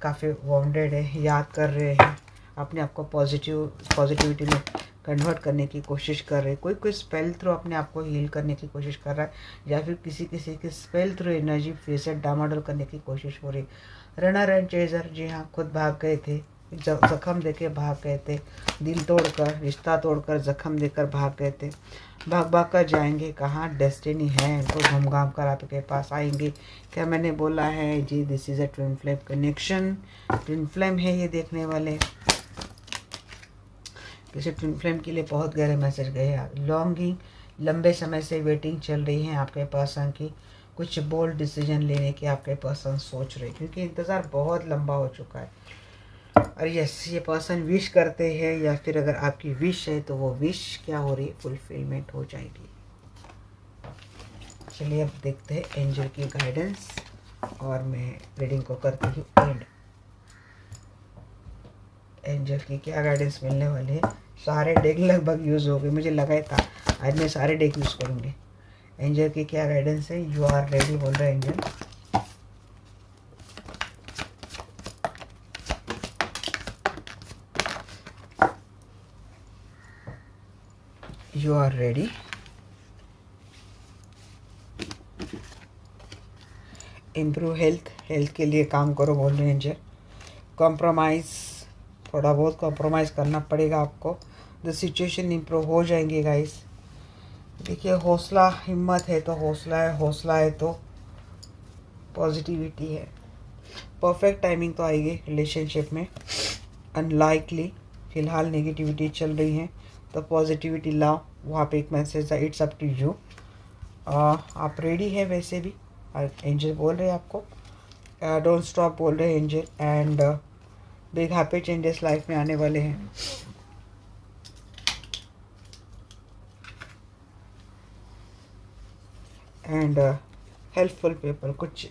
A: काफ़ी वाउंडेड है, याद कर रहे हैं, अपने आप को पॉजिटिविटी में कन्वर्ट करने की कोशिश कर रहे हैं। कोई स्पेल थ्रू अपने आप को हील करने की कोशिश कर रहा है, या फिर किसी के स्पेल थ्रू एनर्जी फिर से डामाडोल करने की कोशिश हो रही। रनर एंड चेजर, जी हाँ खुद भाग गए थे, जख्म देके भाग गए थे, दिल तोड़कर रिश्ता तोड़कर जख्म देकर भाग गए थे। भाग कर जाएंगे कहाँ, डेस्टिनी है, तो घूम घाम कर आपके पास आएंगे। क्या मैंने बोला है जी, this is a twin flame connection. Twin flame है ये देखने वाले, किसी ट्विन फ्लेम के लिए बहुत गहरे मैसेज गए। लॉन्गिंग, लंबे समय से वेटिंग चल रही है आपके पर्सन की, कुछ बोल्ड डिसीजन लेने की आपके पर्सन सोच रहे, क्योंकि इंतज़ार बहुत लंबा हो चुका है। और यस, ये पर्सन विश करते हैं, या फिर अगर आपकी विश है तो वो विश क्या हो रही है, फुलफिलमेंट हो जाएगी। चलिए अब देखते हैं एंजल की गाइडेंस, और मैं रीडिंग को करती हूँ एंड। एंजल की क्या गाइडेंस मिलने वाले हैं। सारे डेक लगभग यूज़ हो गए, मुझे लगा ही था आज मैं सारे डेक यूज़ करूँगी। एंजल की क्या गाइडेंस है, यू आर रेडी बोल रहे हैं angel. You are ready, improve health के लिए काम करो बोल रहे हैं एंजल। कॉम्प्रोमाइज़, थोड़ा बहुत कॉम्प्रोमाइज़ करना पड़ेगा आपको, द सिचुएशन इम्प्रूव हो जाएंगे गाइस। देखिए हौसला हिम्मत है तो हौसला है तो पॉजिटिविटी है। परफेक्ट टाइमिंग तो आएगी रिलेशनशिप में, अनलाइकली फिलहाल नेगेटिविटी चल रही है तो पॉजिटिविटी लाओ। वहाँ पे एक मैसेज है, इट्स अप टू यू। आप रेडी है वैसे भी, एंजल बोल रहे हैं आपको, डोंट स्टॉप बोल रहे हैं angel, and big happy changes life में आने वाले हैं। एंड हेल्पफुल पीपल, कुछ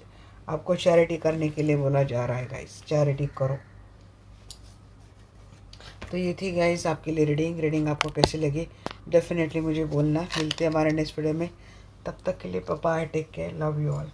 A: आपको चैरिटी करने के लिए बोला जा रहा है गाइस, चैरिटी करो। तो ये थी गाइस आपके लिए रीडिंग आपको कैसी लगी डेफिनेटली मुझे बोलना। मिलते हैं हमारे नेक्स्ट वीडियो में, तब तक के लिए bye, take care, love you all.